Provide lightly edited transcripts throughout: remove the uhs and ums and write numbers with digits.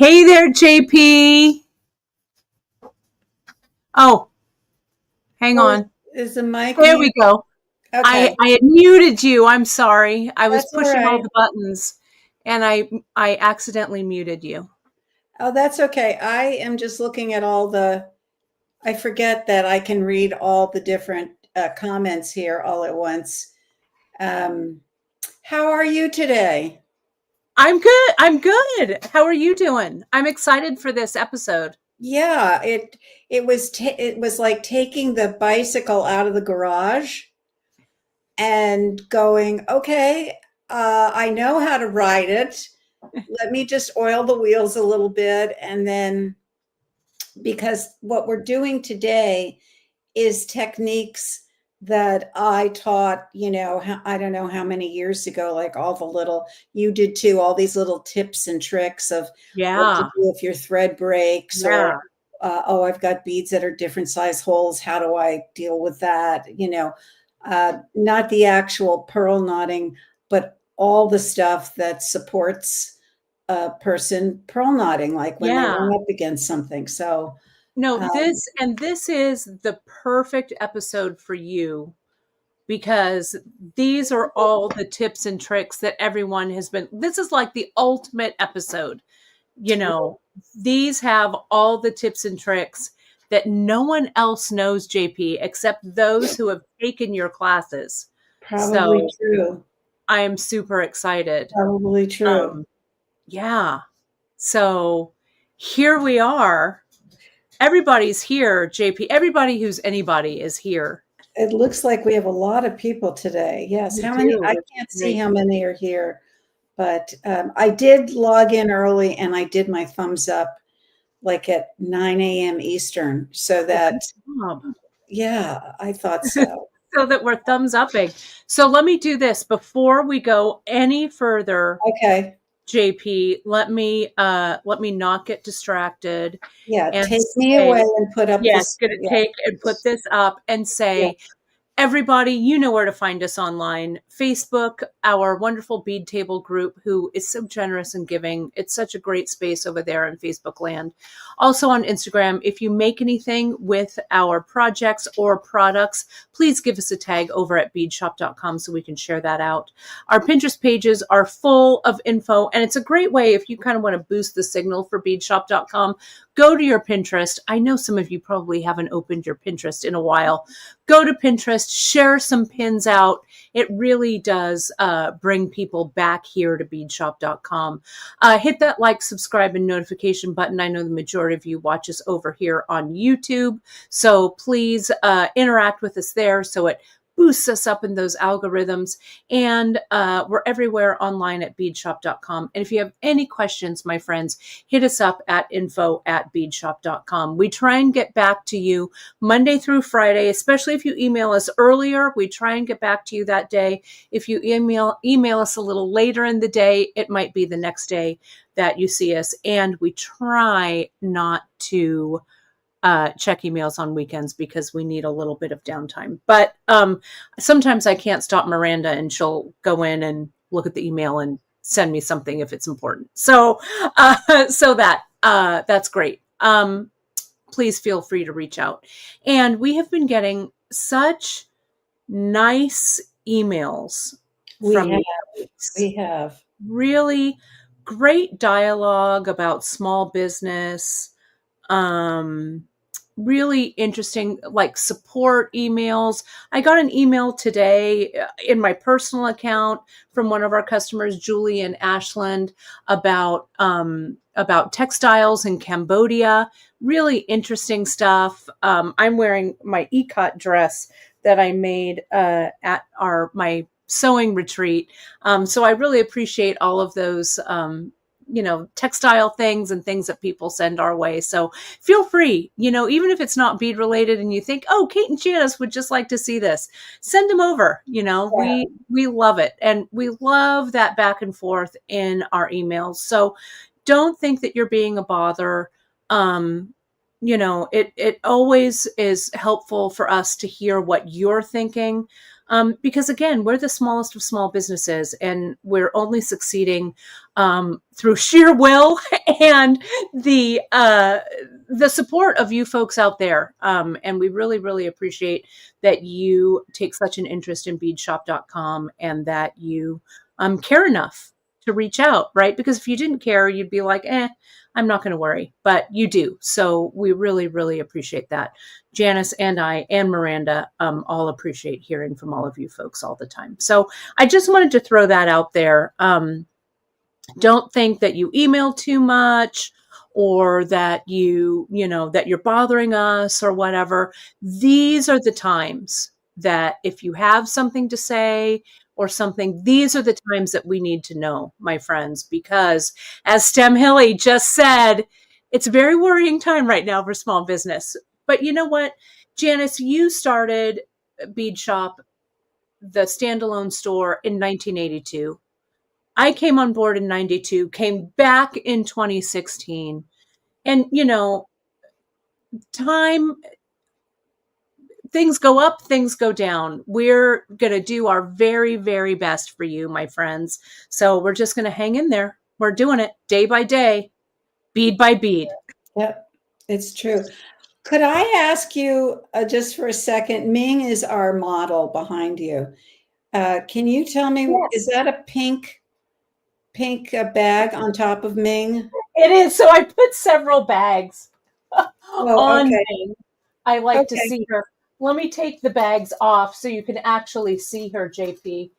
Hey there, JP. Oh, hang Oh, on. is the mic There we mute? go. I, Okay, I had muted you. I'm sorry. I was that's all pushing all right. the buttons and I accidentally muted you. Oh, that's okay. I am just looking at I forget that I can read all the different comments here all at once. Um, how are you today? I'm good. I'm good. How are you doing? I'm excited for this episode. Yeah, it was like taking the bicycle out of the garage and going, okay, I know how to ride it. Let me just oil the wheels a little bit and then because what we're doing today is techniques that I taught, I don't know how many years ago, like all the little, you did too, all these little tips and tricks of what to Yeah. do if your thread breaks or, Yeah. oh, I've got beads that are different size holes. How do I deal with that? Not the actual pearl knotting, but all the stuff that supports a person pearl knotting, like when they Yeah. run up against something. So, No, um, this is the perfect episode for you because these are all the tips and tricks that everyone has been. This is like the ultimate episode. You know, these have all the tips and tricks that no one else knows, JP, except those who have taken your classes. probably So true. I am super excited. Probably true. Um, yeah. So here we are. Everybody's here, JP. Everybody who's anybody is here. It looks like we have a lot of people today. Yes. We How many? do. I It's can't see great. how many are here, but I did log in early and I did my thumbs up like at 9 a.m. Eastern. So Oh, that, good job. yeah, I thought so. So that we're thumbs upping. So let me do this before we go any further. Okay. JP, let me not get distracted Yeah. and Take me say, away and put up yes, this. gonna Yeah. take and put this up and Yeah. say, everybody, you know where to find us online. Facebook, our wonderful bead table group, who is so generous and giving. It's such a great space over there in Facebook land. Also on Instagram, if you make anything with our projects or products, please give us a tag over at beadshop.com so we can share that out. Our Pinterest pages are full of info, and it's a great way if you kind of want to boost the signal for beadshop.com. Go to your Pinterest. I know some of you probably haven't opened your Pinterest in a while. Go to Pinterest, share some pins out. It really does bring people back here to beadshop.com. Hit that like, subscribe, and notification button. I know the majority of you watch us over here on YouTube. So please interact with us there so it boosts us up in those algorithms. And we're everywhere online at beadshop.com. And if you have any questions, my friends, hit us up at info@beadshop.com. We try and get back to you Monday through Friday, especially if you email us earlier. We try and get back to you that day. If you email us a little later in the day, it might be the next day that you see us. And we try not to check emails on weekends because we need a little bit of downtime. But sometimes I can't stop Miranda and she'll go in and look at the email and send me something if it's important. So that's great. Please feel free to reach out. And we have been getting such nice emails We from have. you. We have. Really great dialogue about small business. Um, really interesting, like support emails. I got an email today in my personal account from one of our customers, Julie in Ashland, about textiles in Cambodia. Really interesting stuff. I'm wearing my ECOT dress that I made at my sewing retreat. So I really appreciate all of those textile things and things that people send our way. So feel free, even if it's not bead related and you think, oh, Kate and Janice would just like to see this, send them over. Yeah. We love it. And we love that back and forth in our emails. So don't think that you're being a bother. It always is helpful for us to hear what you're thinking. Because again, we're the smallest of small businesses, and we're only succeeding through sheer will and the support of you folks out there. And we really, really appreciate that you take such an interest in beadshop.com and that you care enough to reach out, right? Because if you didn't care, you'd be like, I'm not going to worry, but you do. So we really, really appreciate that. Janice and I and Miranda all appreciate hearing from all of you folks all the time. So I just wanted to throw that out there. Don't think that you email too much or that that you're bothering us or whatever. These are the times that if you have something to say or something, these are the times that we need to know, my friends, because as Stem Hilly just said, it's a very worrying time right now for small business. But you know what, Janice, you started Beadshop, the standalone store, in 1982. I came on board in 92, came back in 2016. And, time, things go up, things go down. We're going to do our very, very best for you, my friends. So we're just going to hang in there. We're doing it day by day, bead by bead. Yep, it's true. Could I ask you just for a second? Ming is our model behind you. Can you tell me, is that a pink bag on top of Ming? It is. So I put several bags Oh, on okay. Ming. I like to Okay. see her. Let me take the bags off so you can actually see her, JP.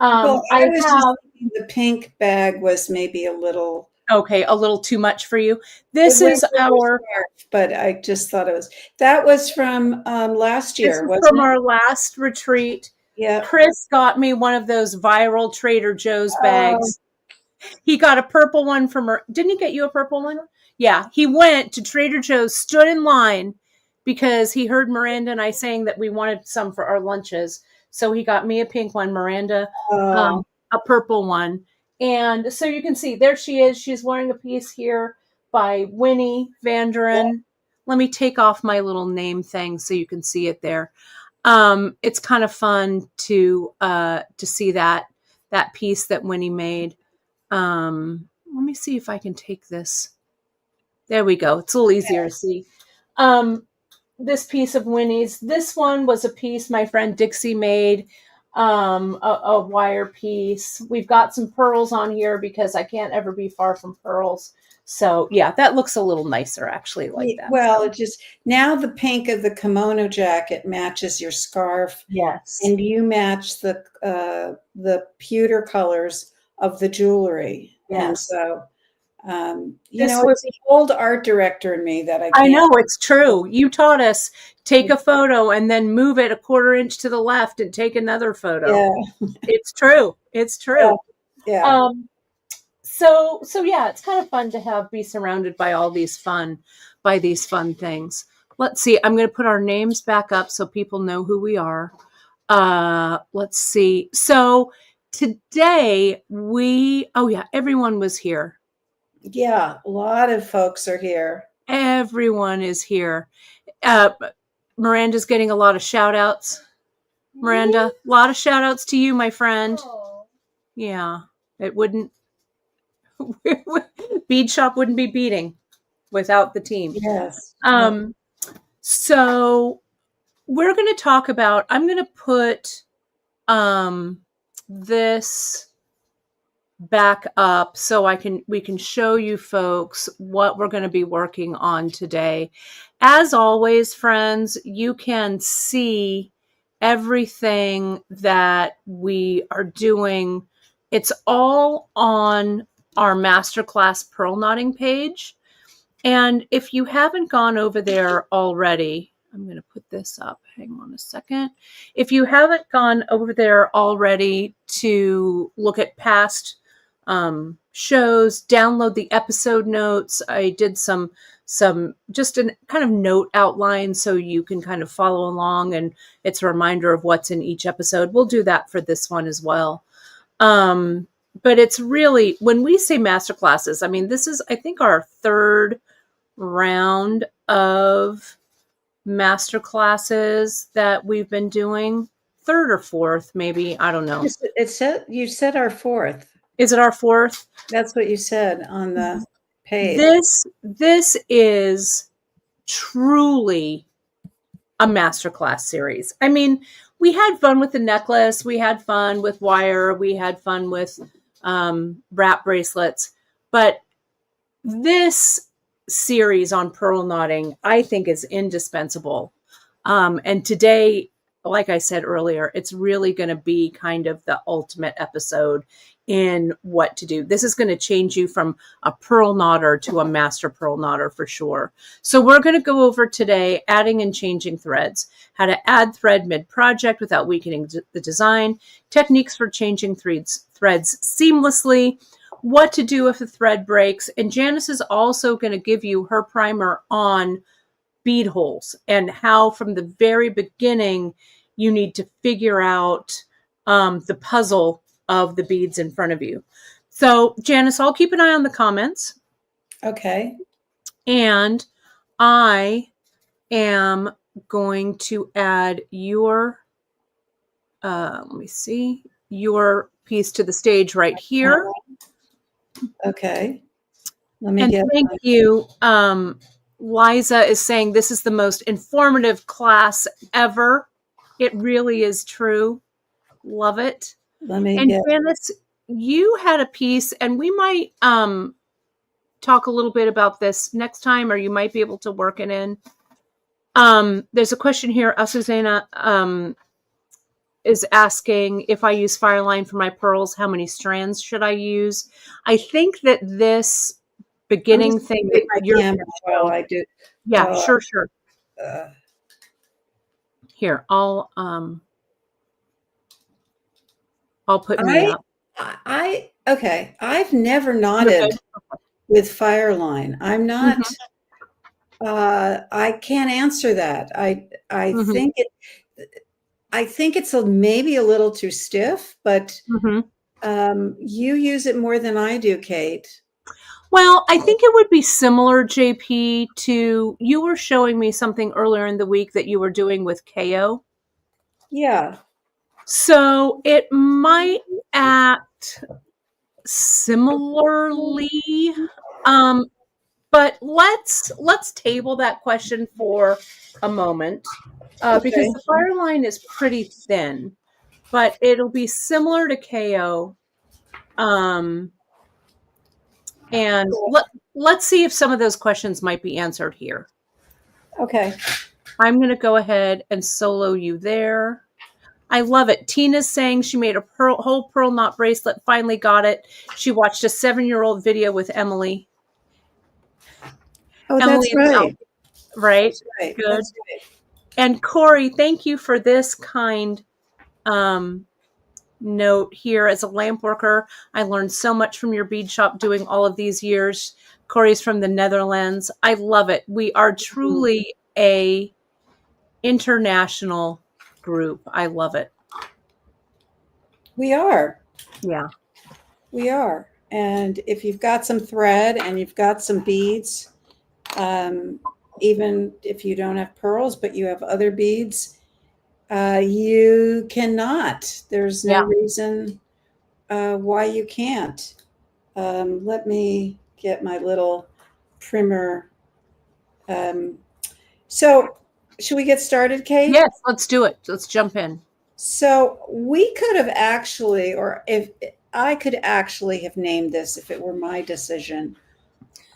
Well, I I was just have, thinking the pink bag was maybe a little, okay, a little too much for you. it This went is with the our, scarf, but I just thought it was, that was from last this year, is wasn't from it? our last retreat. Yeah. Chris got me one of those viral Trader Joe's Oh, bags. He got a purple one from her. Didn't he get you a purple one? Yeah. He went to Trader Joe's, stood in line because he heard Miranda and I saying that we wanted some for our lunches. So he got me a pink one, Miranda oh, a purple one. And so you can see there she is. She's wearing a piece here by Winnie yeah. Vanderen. Let me take off my little name thing so you can see it there. It's kind of fun to see that piece that Winnie made. Let me see if I can take this. There we go. It's a little easier to see. Um, this piece of Winnie's. This one was a piece my friend Dixie made, a wire piece. We've got some pearls on here because I can't ever be far from pearls. So yeah, that looks a little nicer actually like that. Well, So it just, now the pink of the kimono jacket matches your scarf, yes, and you match the pewter colors of the jewelry. And yes. so, This it's was, the old art director in me that I I can't. know it's true. You taught us take a photo and then move it a quarter inch to the left and take another photo. Yeah, It's true. It's yeah, true. yeah. Um, so yeah, it's kind of fun to be surrounded by all these fun things. Let's see. I'm going to put our names back up so people know who we are. Let's see. So today oh yeah, everyone was here. Yeah, a lot of folks are here. Everyone is here. Uh, Miranda's getting a lot of shout outs. Miranda, a lot of shout outs to you, my friend. Yeah, it wouldn't, Beadshop wouldn't be beading without the team. Yes. So we're going to talk about, I'm going to put this back up so we can show you folks what we're going to be working on today. As always, friends, you can see everything that we are doing. It's all on our masterclass pearl knotting page. And if you haven't gone over there already, I'm going to put this up. Hang on a second. If you haven't gone over there already to look at past shows, download the episode notes. I did some just a kind of note outline so you can kind of follow along, and it's a reminder of what's in each episode. We'll do that for this one as well. But it's really, when we say masterclasses, I mean, this is, I think, our third round of masterclasses that we've been doing. third or fourth, maybe. I don't know. It said, you said our fourth. Is it our fourth? That's what you said on the page. This is truly a masterclass series. I mean, we had fun with the necklace, we had fun with wire, we had fun with wrap bracelets, but this series on pearl knotting, I think, is indispensable. And today, like I said earlier, it's really going to be kind of the ultimate episode in what to do. This is going to change you from a pearl knotter to a master pearl knotter for sure. So we're going to go over today adding and changing threads, how to add thread mid-project without weakening the design, techniques for changing threads seamlessly, what to do if the thread breaks. And Janice is also going to give you her primer on bead holes and how from the very beginning you need to figure out the puzzle of the beads in front of you. So Janice, I'll keep an eye on the comments. Okay. And I am going to add your, let me see, your piece to the stage right here. Okay. Let me And get. thank you. Liza is saying this is the most informative class ever. It really is true. Love it. Let me And get. Janice, you had a piece, and we might talk a little bit about this next time, or you might be able to work it in. There's a question here. Susanna is asking, if I use Fireline for my pearls, how many strands should I use? I think that this beginning thing that you're while I do. Yeah, sure. Uh, Here, I'll put me up. Okay. I've never knotted with Fireline. I'm not. I can't answer that. I think it. I think it's maybe a little too stiff, but you use it more than I do, Kate. Well, I think it would be similar, JP, to you were showing me something earlier in the week that you were doing with KO. Yeah. So it might act similarly. But let's table that question for a moment because the Fireline is pretty thin, but it'll be similar to KO. And let's see if some of those questions might be answered here. Okay. I'm going to go ahead and solo you there. I love it. Tina's saying she made a whole pearl knot bracelet, finally got it. She watched a 7-year-old video with Emily. Oh, Emily, that's right. Right? That's right. Good. That's right. And Corey, thank you for this kind note here. As a lamp worker, I learned so much from your bead shop doing all of these years. Corey's from the Netherlands. I love it. We are truly a international group. I love it. We are. Yeah. We are. And if you've got some thread and you've got some beads, even if you don't have pearls, but you have other beads, you cannot. There's no reason why you can't. Let me get my little primer. So should we get started, Kate? Yes, let's do it. Let's jump in. So we could have actually, or if I could actually have named this, if it were my decision,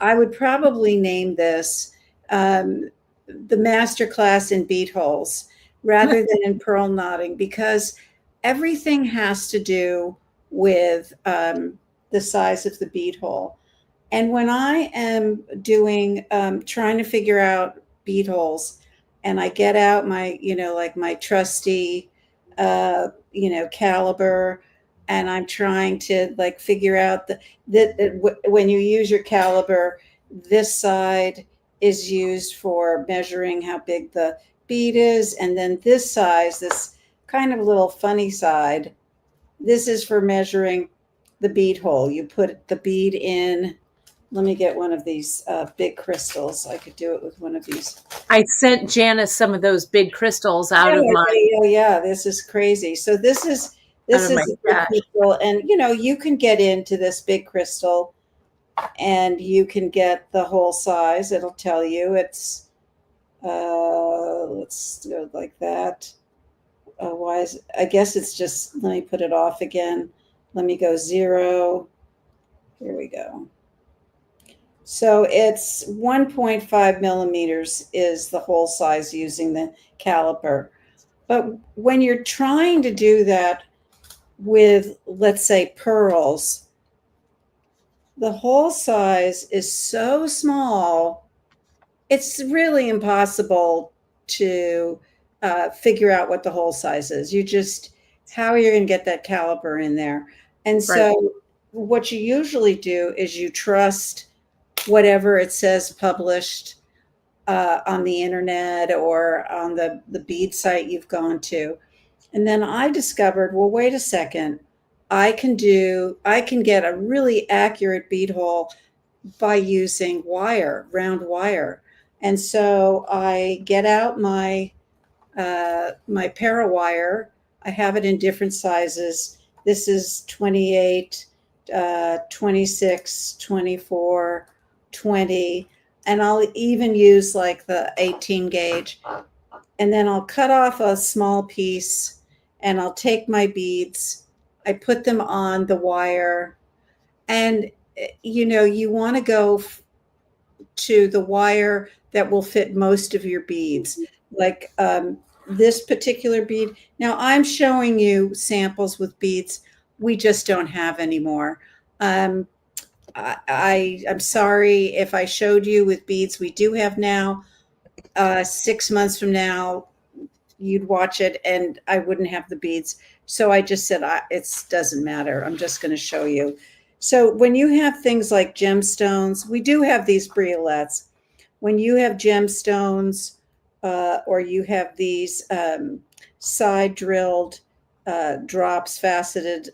I would probably name this the masterclass in bead holes rather than in pearl knotting, because everything has to do with the size of the bead hole. And when I am doing, trying to figure out bead holes, and I get out my, like my trusty, caliber, and I'm trying to like figure out when you use your caliber, this side is used for measuring how big the bead is, and then this size, this kind of little funny side, this is for measuring the bead hole. You put the bead in let me get one of these big crystals. I could do it with one of these. I sent Janice some of those big crystals Yeah, yeah, yeah. This is crazy. So this is my a big stash. crystal, and you can get into this big crystal, and you can get the whole size. It'll tell you it's. Let's go like that. Why is I guess it's just. Let me put it off again. Let me go 0. Here we go. So it's 1.5 millimeters is the hole size using the caliper. But when you're trying to do that with, let's say, pearls, the hole size is so small, it's really impossible to figure out what the hole size is. How are you going to get that caliper in there? And Right. so what you usually do is you trust whatever it says published on the internet or on the bead site you've gone to. And then I discovered, well, wait a second, I can get a really accurate bead hole by using wire, round wire. And so I get out my parawire. I have it in different sizes. This is 28, 26, 24, 20, and I'll even use like the 18 gauge. And then I'll cut off a small piece and I'll take my beads. I put them on the wire. And, you want to go to the wire that will fit most of your beads. Like this particular bead. Now I'm showing you samples with beads we just don't have anymore. I'm sorry if I showed you with beads we do have now. 6 months from now, you'd watch it and I wouldn't have the beads. So I just said, it doesn't matter. I'm just going to show you. So when you have things like gemstones, we do have these briolets. When you have gemstones or you have these side drilled drops, faceted,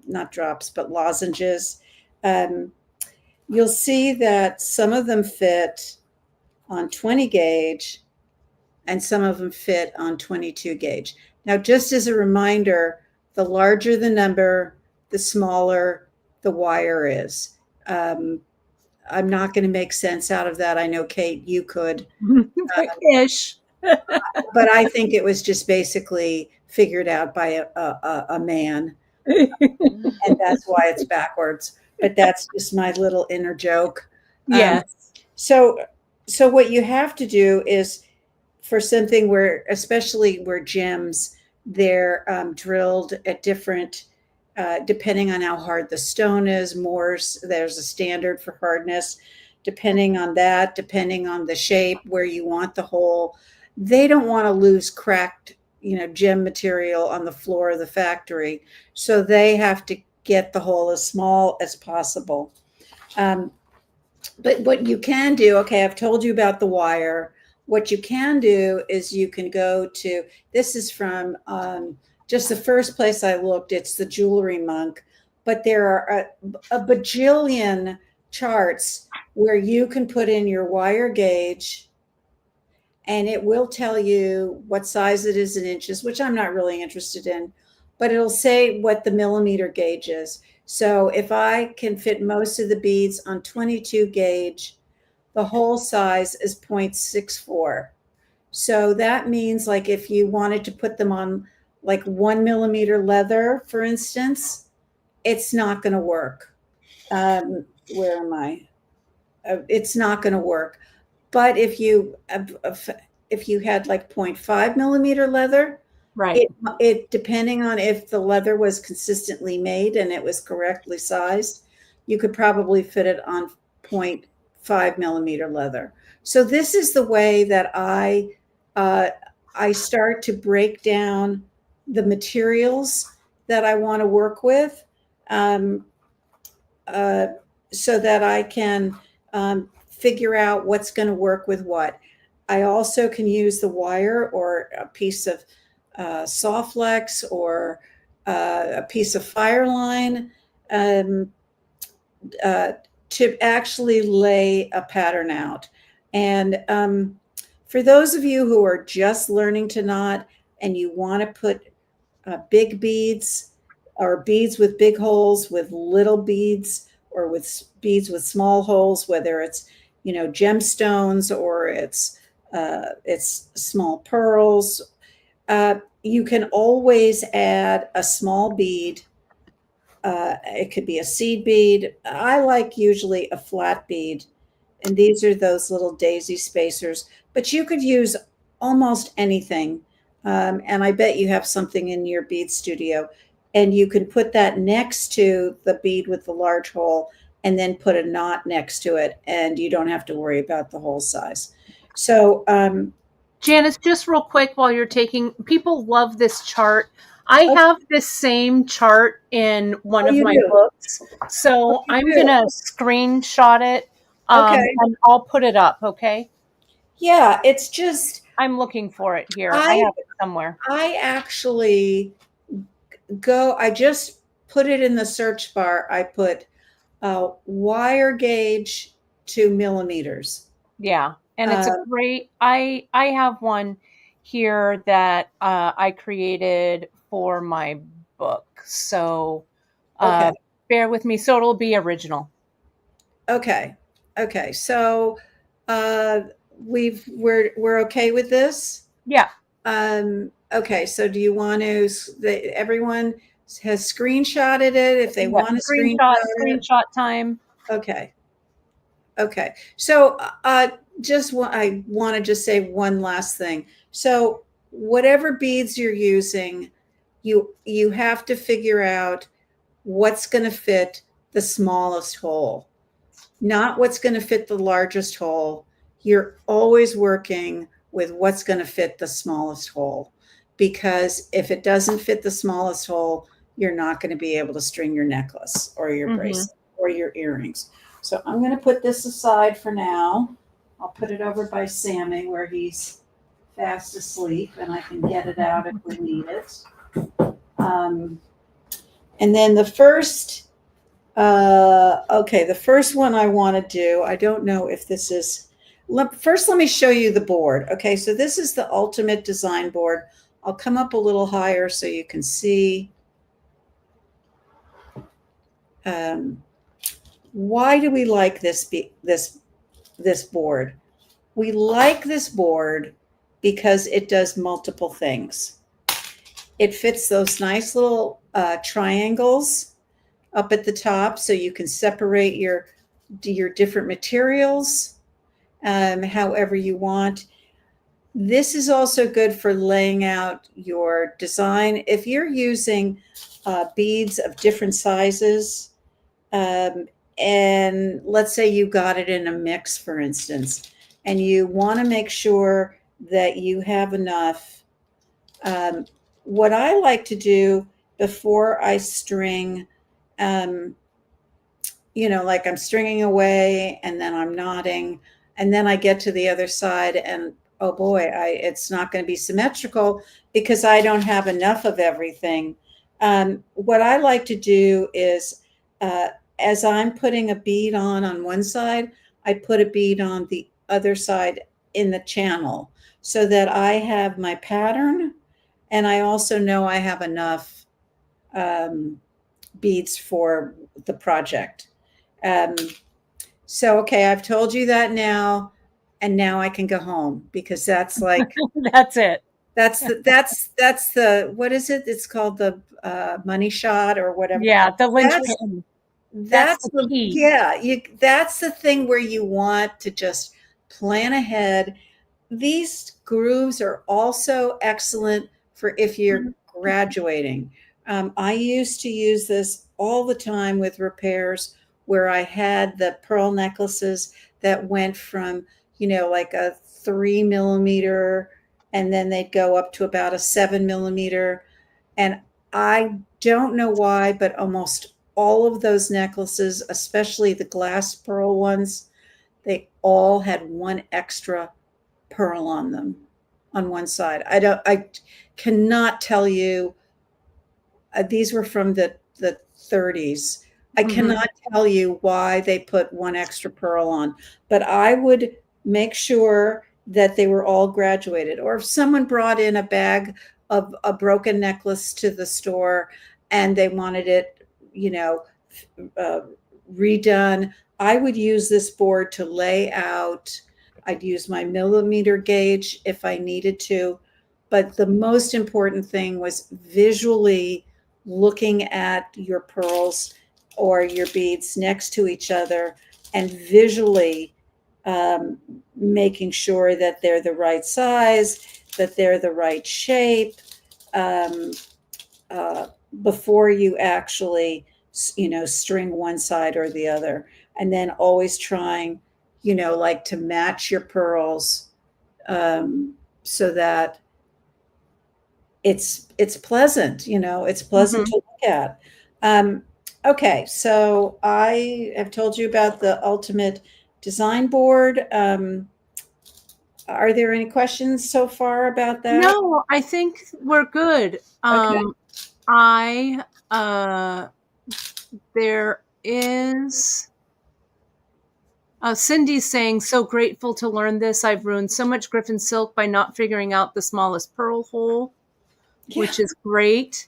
not drops, but lozenges, you'll see that some of them fit on 20 gauge and some of them fit on 22 gauge. Now, just as a reminder, the larger the number, the smaller the wire is. I'm not going to make sense out of that. I know, Kate, you could. Ish. But I think it was just basically figured out by a man. And that's why it's backwards. But that's just my little inner joke. Yes. So what you have to do is for something where, especially where gems, they're drilled at different, depending on how hard the stone is. There's a standard for hardness. Depending on that, depending on the shape, where you want the hole, they don't want to lose cracked, gem material on the floor of the factory. So they have to get the hole as small as possible. But what you can do, okay, I've told you about the wire. What you can do is you can go to, this is from just the first place I looked, it's the Jewelry Monk, but there are a bajillion charts where you can put in your wire gauge and it will tell you what size it is in inches, which I'm not really interested in, but it'll say what the millimeter gauge is. So if I can fit most of the beads on 22 gauge, the hole size is 0.64. So that means like if you wanted to put them on like 1 millimeter leather, for instance, it's not going to work. Where am I? It's not going to work. But if you had like 0.5 millimeter leather, Right. it depending on if the leather was consistently made and it was correctly sized, you could probably fit it on 0.5 millimeter leather. So this is the way that I start to break down the materials that I want to work with, so that I can figure out what's going to work with what. I also can use the wire or a piece of Soflex or a piece of Fireline. to actually lay a pattern out. And for those of you who are just learning to knot and you want to put big beads or beads with big holes with little beads or with beads with small holes, whether it's, you know, gemstones or it's small pearls, you can always add a small bead. It could be a seed bead. I like usually a flat bead, and these are those little daisy spacers, but you could use almost anything. And I bet you have something in your bead studio, and you can put that next to the bead with the large hole and then put a knot next to it, and you don't have to worry about the hole size. So, Janice, just real quick while you're taking, people love this chart. I oh, have this same chart in one oh, of you my do. books. Oh, So you I'm going do. to screenshot it Okay. and I'll put it up. Okay. Yeah, it's just I'm looking for it here. I I have it somewhere. I actually I just put it in the search bar. I put wire gauge 2 millimeters. Yeah. And it's a Uh, great, I have one here that I created for my book. So okay. uh, bear with me. So it'll be original. Okay. Okay. So uh, we're okay with this. Yeah. Okay. So do you want to, everyone has screenshotted it if they Yeah. want to screenshot it? Screenshot time. Okay. Okay. So I want to just say one last thing. So whatever beads you're using, you have to figure out what's going to fit the smallest hole, not what's going to fit the largest hole. You're always working with what's going to fit the smallest hole, because if it doesn't fit the smallest hole, you're not going to be able to string your necklace or your Hmm. bracelet or your earrings. So I'm going to put this aside for now. I'll put it over by Sammy where he's fast asleep and I can get it out if we need it. Um, and then the first one I want to do, I don't know if this is, first let me show you the board. Okay, so this is the ultimate design board. I'll come up a little higher so you can see. Um, why do we like this board? We like this board because it does multiple things. It fits those nice little triangles up at the top, so you can separate your different materials however you want. This is also good for laying out your design. If you're using beads of different sizes, um, and let's say you got it in a mix, for instance, and you want to make sure that you have enough. Um, what I like to do before I string, um, like I'm stringing away and then I'm knotting, and then I get to the other side and oh boy, it's not going to be symmetrical because I don't have enough of everything. What I like to do is, uh, as I'm putting a bead on one side, I put a bead on the other side in the channel so that I have my pattern and I also know I have enough um, beads for the project. Um, so, okay, I've told you that now, and now I can go home because that's like That's it. that's the what is it? It's called the money shot or whatever. Yeah. The That's linchpin. That's that's the the key. yeah, that's the thing where you want to just plan ahead. These grooves are also excellent for if you're Mhm. graduating. I used to use this all the time with repairs where I had the pearl necklaces that went from, like a 3 millimeter, and then they'd go up to about a 7 millimeter. And I don't know why, but almost all of those necklaces, especially the glass pearl ones, they all had one extra pearl on them on one side. I cannot tell you. These were from the 30s. I Mhm. cannot tell you why they put one extra pearl on, but I would make sure that they were all graduated. Or if someone brought in a bag of a broken necklace to the store and they wanted it, you know, uh, redone, I would use this board to lay out. I'd use my millimeter gauge if I needed to. But the most important thing was visually looking at your pearls or your beads next to each other and visually um, making sure that they're the right size, that they're the right shape, um, uh, before you actually, string one side or the other. And then always trying, like to match your pearls, so that it's pleasant, it's pleasant Mhm. to look at. Um, okay, so I have told you about the ultimate design board. Are there any questions so far about that? No, I think we're good. Okay. I there is Cindy's saying, so grateful to learn this. I've ruined so much Griffin silk by not figuring out the smallest pearl hole, Yeah. which is great.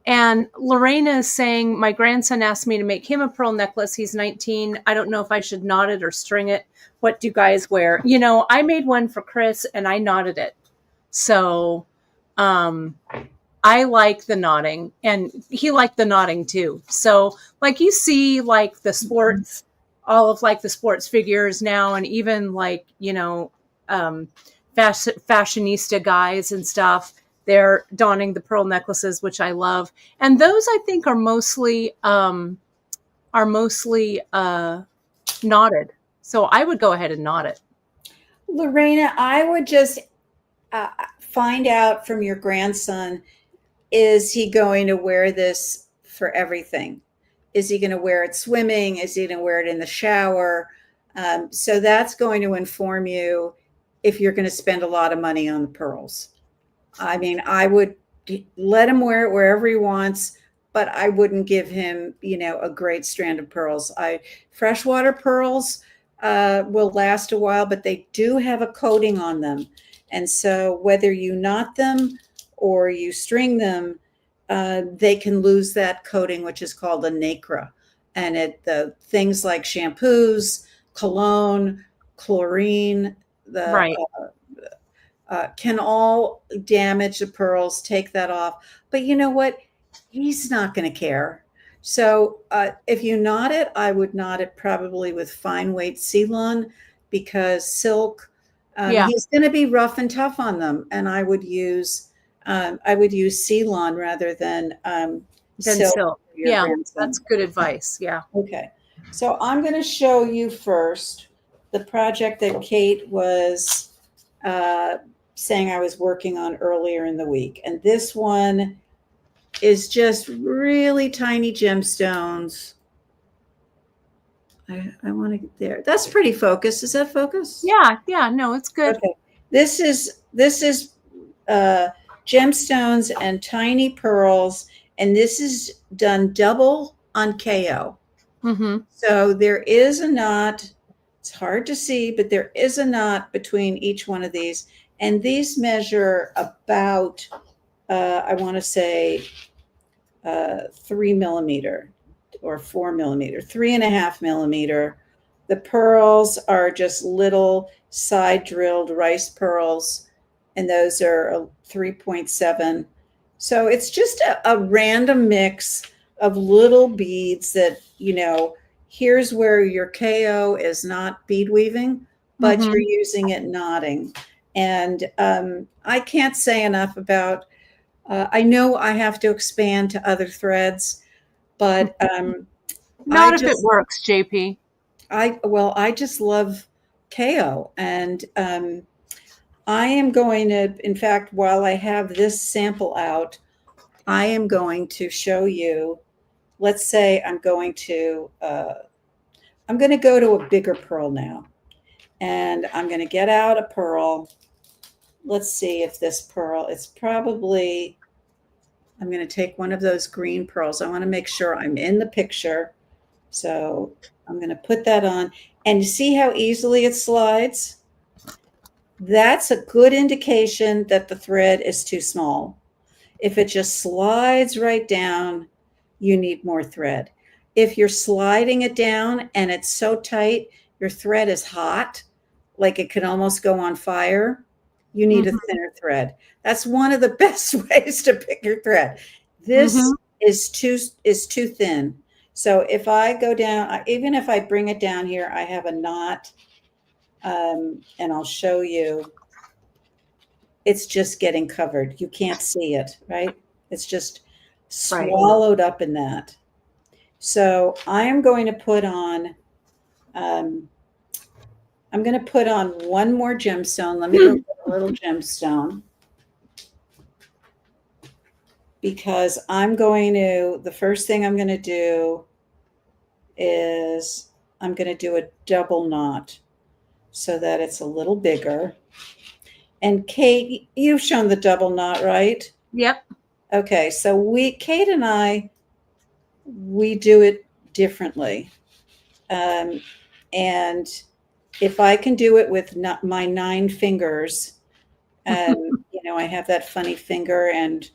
And Lorena is saying, my grandson asked me to make him a pearl necklace. He's 19. I don't know if I should knot it or string it. What do you guys wear? I made one for Chris and I knotted it. So um, I like the knotting and he liked the knotting too. So like you see like the sports, all of like the sports figures now, and even like, um, fashionista guys and stuff, they're donning the pearl necklaces, which I love. And those I think are mostly knotted. So I would go ahead and knot it. Lorena, I would just find out from your grandson, is he going to wear this for everything? Is he going to wear it swimming? Is he going to wear it in the shower? So that's going to inform you if you're going to spend a lot of money on the pearls. I mean, I would let him wear it wherever he wants, but I wouldn't give him, a great strand of pearls. Freshwater pearls will last a while, but they do have a coating on them. And so whether you knot them or you string them, they can lose that coating, which is called a nacre. And the things like shampoos, cologne, chlorine, the Right. can all damage the pearls, take that off. But you know what? He's not going to care. So if you knot it, I would knot it probably with fine weight Ceylon, because silk, Yeah. he's going to be rough and tough on them, and I would use Ceylon rather than Then silk silk. for your Yeah. That's grandson. good advice. Yeah. Okay, so I'm going to show you first the project that Kate was uh, saying I was working on earlier in the week. And this one is just really tiny gemstones. I want to get there. That's pretty focused. Is that focus? Yeah. Yeah. No, it's good. Okay. This is uh, gemstones and tiny pearls, and this is done double on KO. Mm-hmm. So there is a knot. It's hard to see, but there is a knot between each one of these. And these measure about, I want to say, 3 millimeter or 4 millimeter, 3.5 millimeter. The pearls are just little side drilled rice pearls, and those are 3.7. So it's just a random mix of little beads that, here's where your KO is not bead weaving, but you're Mm-hmm. using it knotting. And I can't say enough about, I know I have to expand to other threads, but I Not if it just, works, JP. I just love KO. And I am going to, in fact, while I have this sample out, I am going to show you. Let's say I'm going to go to a bigger pearl now, and I'm going to get out a pearl. Let's see if this pearl, it's probably, I'm going to take one of those green pearls. I want to make sure I'm in the picture. So I'm going to put that on, and see how easily it slides? That's a good indication that the thread is too small. If it just slides right down, you need more thread. If you're sliding it down and it's so tight, your thread is hot, like it could almost go on fire, you need a Mhm. thinner thread. That's one of the best ways to pick your thread. This Mhm. is too thin. So if I go down, even if I bring it down here, I have a knot, and I'll show you. It's just getting covered. You can't see it, right? It's just Right. swallowed up in that. So I am going to put on, um, I'm going to put on one more gemstone. Let me go get a little gemstone, because the first thing I'm going to do is I'm going to do a double knot so that it's a little bigger. And Kate, you've shown the double knot, right? Yep. Okay, so Kate and I, we do it differently. And if I can do it with my 9 fingers, I have that funny finger, and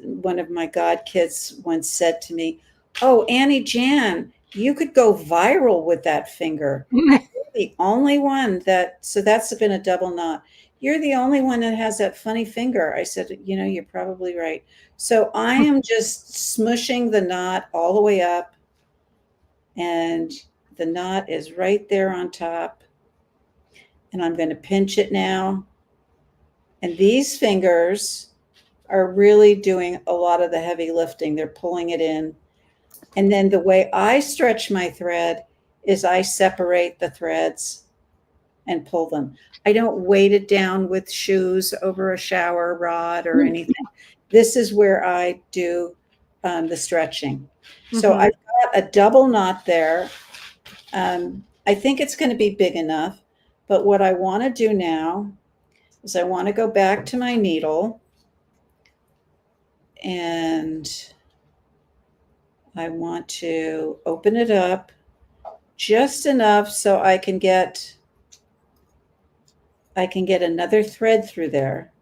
one of my godkids once said to me, "Oh, Annie Jan, you could go viral with that finger. You're the only one so that's been a double knot. You're the only one that has that funny finger." I said, "You're probably right." So I am just smushing the knot all the way up, and the knot is right there on top. And I'm going to pinch it now. And these fingers are really doing a lot of the heavy lifting. They're pulling it in. And then the way I stretch my thread is I separate the threads and pull them. I don't weight it down with shoes over a shower rod or anything. This is where I do the stretching. So Mhm. I've got a double knot there. I think it's going to be big enough. But what I want to do now is I want to go back to my needle, and I want to open it up just enough so I can get another thread through there.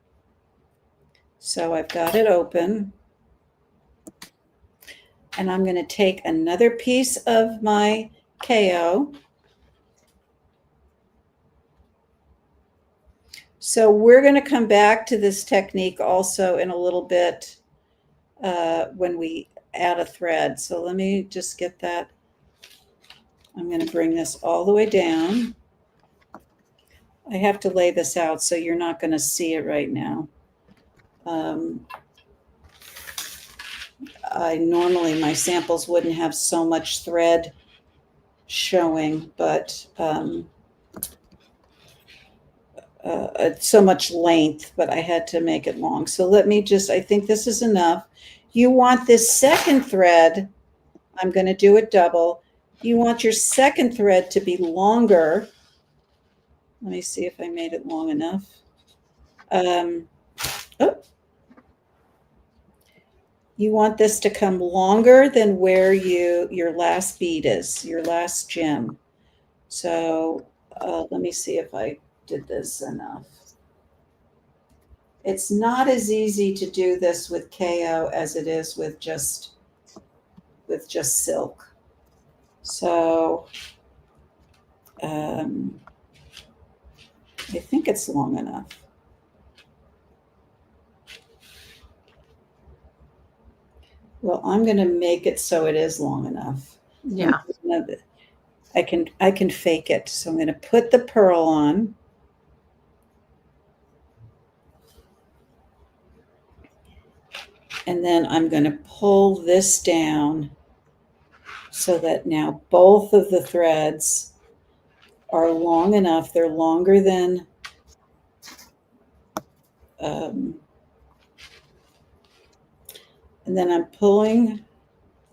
So I've got it open, and I'm going to take another piece of my KO. So we're going to come back to this technique also in a little bit when we add a thread. So let me just get that. I'm going to bring this all the way down. I have to lay this out, so you're not going to see it right now. Normally my samples wouldn't have so much thread showing, but so much length, but I had to make it long. So I think this is enough. You want this second thread, I'm going to do it double. You want your second thread to be longer. Let me see if I made it long enough. Oh, you want this to come longer than where your last bead is, your last gem. So let me see if I did this enough. It's not as easy to do this with KO as it is with just silk. So I think it's long enough. Well, I'm going to make it so it is long enough. Yeah. I can fake it. So I'm going to put the pearl on. And then I'm going to pull this down so that now both of the threads are long enough. They're longer than and then I'm pulling,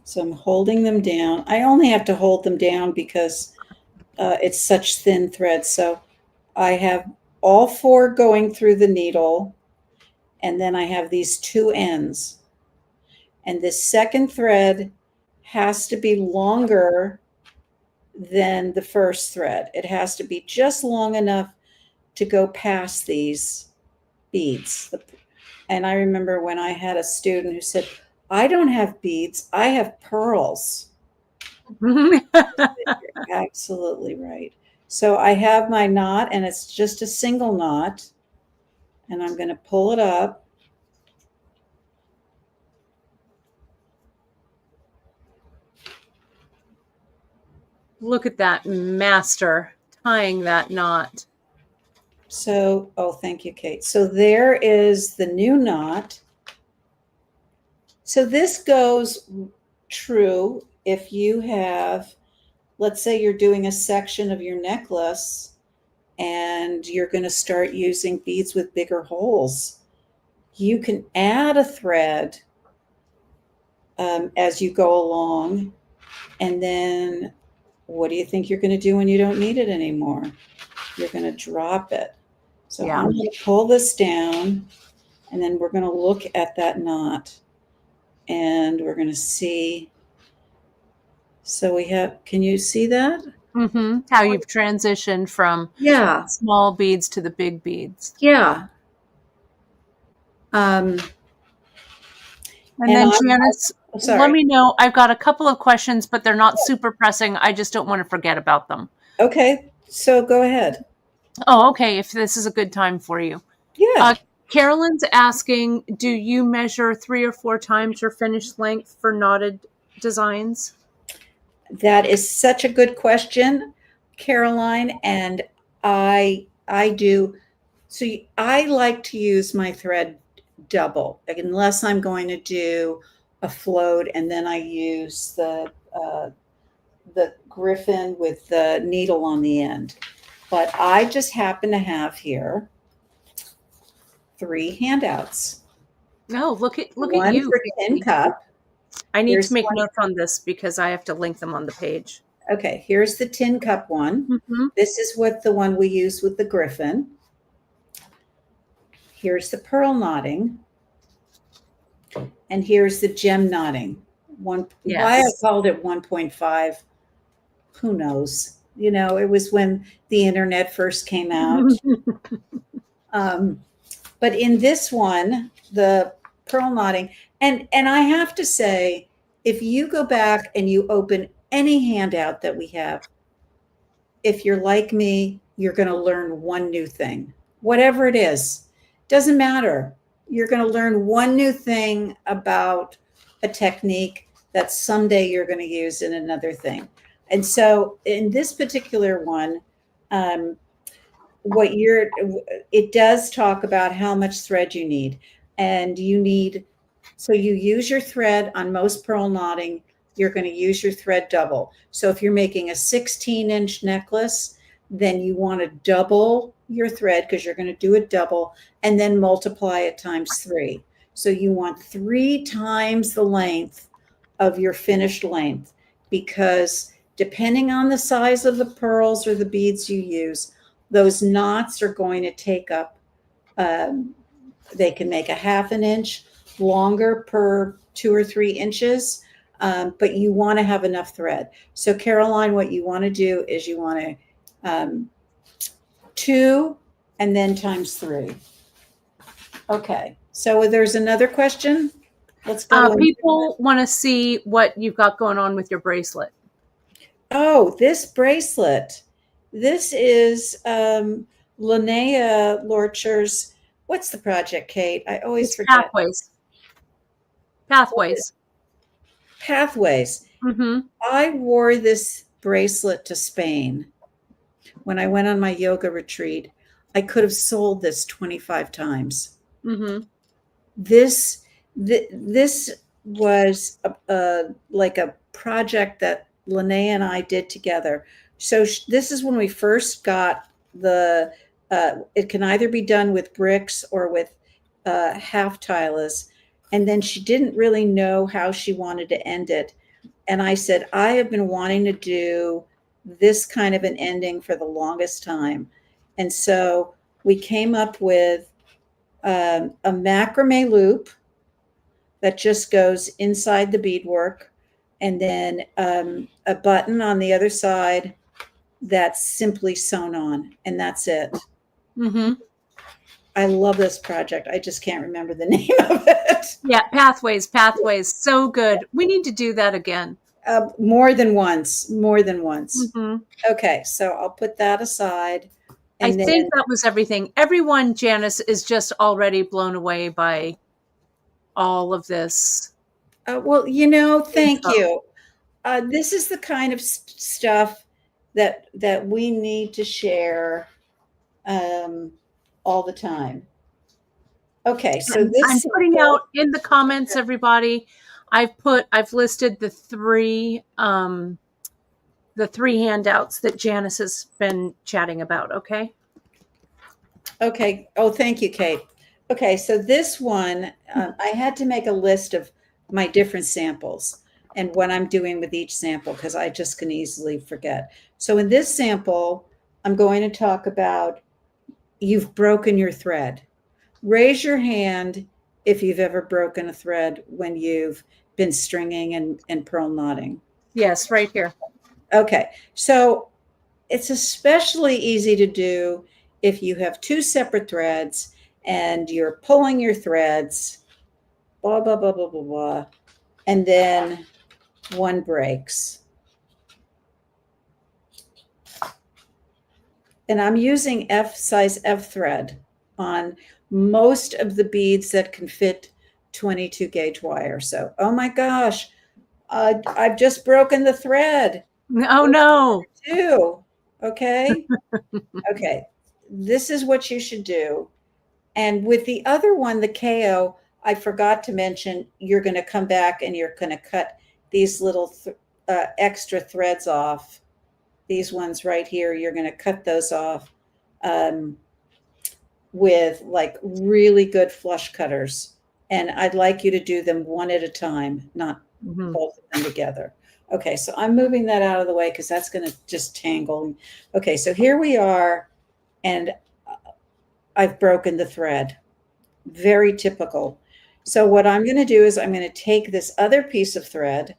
so I'm holding them down. I only have to hold them down because it's such thin thread. So I have all 4 going through the needle, and then I have these 2 ends. And this second thread has to be longer than the first thread. It has to be just long enough to go past these beads. And I remember when I had a student who said, I don't have beads, I have pearls. You're absolutely right. So I have my knot, and it's just a single knot, and I'm going to pull it up. Look at that master tying that knot. So, oh, thank you, Kate. So there is the new knot. So this goes true if you have, let's say you're doing a section of your necklace and you're going to start using beads with bigger holes. You can add a thread as you go along. And then what do you think you're going to do when you don't need it anymore? You're going to drop it. So Yeah. I'm going to pull this down, and then we're going to look at that knot, and we're going to see. So we have, can you see that? Mm-hmm. How you've transitioned from small beads to the big beads. Yeah. And then Janice, let me know. I've got a couple of questions, but they're not super pressing. I just don't want to forget about them. Okay. So go ahead. Oh, okay. If this is a good time for you. Yeah. Carolyn's asking, do you measure 3 or 4 times your finished length for knotted designs? That is such a good question, Caroline, and I do. So I like to use my thread double, unless I'm going to do a float, and then I use the griffin with the needle on the end. But I just happen to have here 3 handouts. No, look at One you. for tin cup. I need to make notes on this because I have to link them on the page. Okay, here's the tin cup one. Mm-hmm. This is what the one we use with the griffin. Here's the pearl knotting. And here's the gem knotting. Why I called it 1.5, who knows? You know, it was when the internet first came out. But in this one, the pearl knotting, and I have to say, if you go back and you open any handout that we have, if you're like me, you're going to learn one new thing, whatever it is. Doesn't matter. You're going to learn one new thing about a technique that someday you're going to use in another thing. And so in this particular one, it does talk about how much thread you need. And so you use your thread on most pearl knotting, you're going to use your thread double. So if you're making a 16-inch necklace, then you want to double your thread because you're going to do it double and then multiply it times 3. So you want 3 times the length of your finished length, because depending on the size of the pearls or the beads you use, those knots are going to take up, they can make a 1/2 inch longer per 2 or 3 inches. But you want to have enough thread. So Caroline, what you want to do is you want to 2 and then times 3. Okay. So there's another question. Let's go. People want to see what you've got going on with your bracelet. Oh, this bracelet. This is Linnea Lorcher's. What's the project, Kate? I always forget. Pathways. Pathways. Mm-hmm. I wore this bracelet to Spain when I went on my yoga retreat. I could have sold this 25 times. Mm-hmm. This was like a project that Linnea and I did together. So this is when we first got the, it can either be done with bricks or with half tiles. And then she didn't really know how she wanted to end it. And I said, I have been wanting to do this kind of an ending for the longest time. And so we came up with a macrame loop that just goes inside the beadwork. and then a button on the other side that's simply sewn on, and that's it. Mm-hmm. I love this project. I just can't remember the name of it. Yeah, pathways, so good. We need to do that again. More than once, more than once. Mm-hmm. Okay, so I'll put that aside. I And think then, that was everything. Everyone, Janice, is just already blown away by all of this well, thank info. you. This is the kind of stuff that we need to share um, all the time. Okay, so And this I'm putting out sample, in the comments, everybody. I've listed the three handouts that Janice has been chatting about. Okay. okay. Oh, thank you, Kate. Okay, so this one, I had to make a list of my different samples and what I'm doing with each sample because I just can easily forget. So in this sample, I'm going to talk about you've broken your thread. Raise your hand if you've ever broken a thread when you've been stringing and pearl knotting. Yes, right here. Okay, so it's especially easy to do if you have two separate threads and you're pulling your threads, blah, blah, blah, blah, blah, blah, and then one breaks. And I'm using size F thread on most of the beads that can fit 22 gauge wire. So, oh my gosh, I've just broken the thread. Oh no. Do okay. Okay. This is what you should do. And with the other one, the KO, I forgot to mention you're going to come back and you're going to cut these little extra threads off. These ones right here, you're going to cut those off um, with like really good flush cutters. And I'd like you to do them one at a time, not Mm-hmm. both of them together. Okay, so I'm moving that out of the way because that's going to just tangle. Okay, so here we are, and I've broken the thread. Very typical. So what I'm going to do is I'm going to take this other piece of thread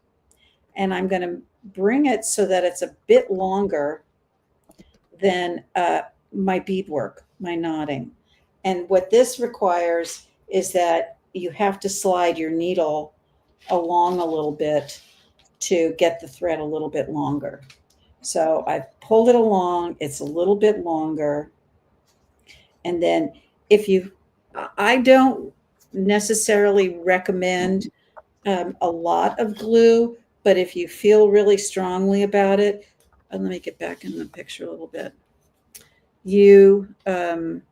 and I'm going to bring it so that it's a bit longer than my beadwork, my knotting. And what this requires is that you have to slide your needle along a little bit to get the thread a little bit longer. So I've pulled it along, it's a little bit longer. And then if you, I don't necessarily recommend a lot of glue, but if you feel really strongly about it, and let me get back in the picture a little bit. You can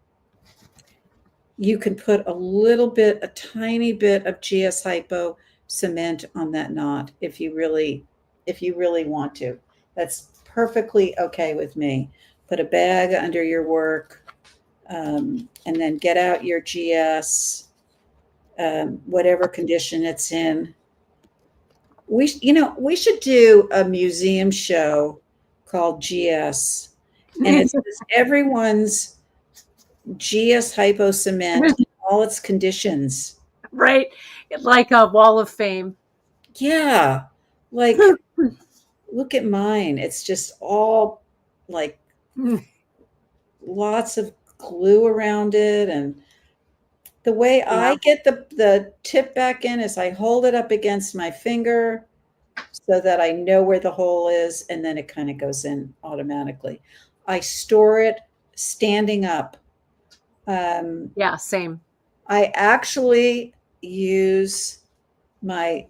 put a little bit, a tiny bit of GS Hypo cement on that knot if you really want to. That's perfectly okay with me. Put a bag under your work, and then get out your GS, whatever condition it's in. We should do a museum show called GS, and it's just everyone's GS Hypo cement in all its conditions. Right, like a wall of fame. Yeah, like look at mine. It's just all like lots of glue around it, and the way Yeah. I get the tip back in is I hold it up against my finger so that I know where the hole is, and then it kind of goes in automatically. I store it standing up. Yeah, same. I actually use my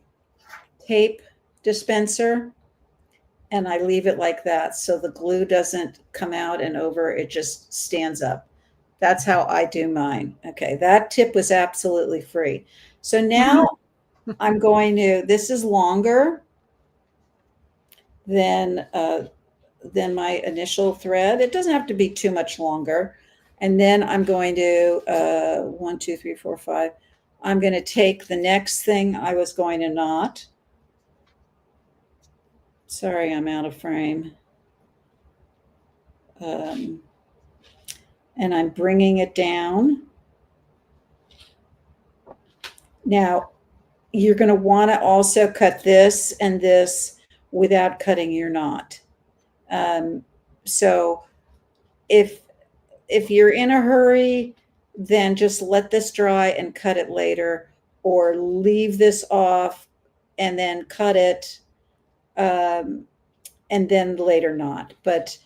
tape dispenser and I leave it like that so the glue doesn't come out and over, it just stands up. That's how I do mine. Okay, that tip was absolutely free. So now I'm going to, this is longer than my initial thread. It doesn't have to be too much longer. And then I'm going to, 1, 2, 3, 4, 5. I'm going to take the next thing I was going to knot. Sorry, I'm out of frame. And I'm bringing it down. Now, you're going to want to also cut this and this without cutting your knot. So if you're in a hurry, then just let this dry and cut it later, or leave this off and then cut it, and then later knot. But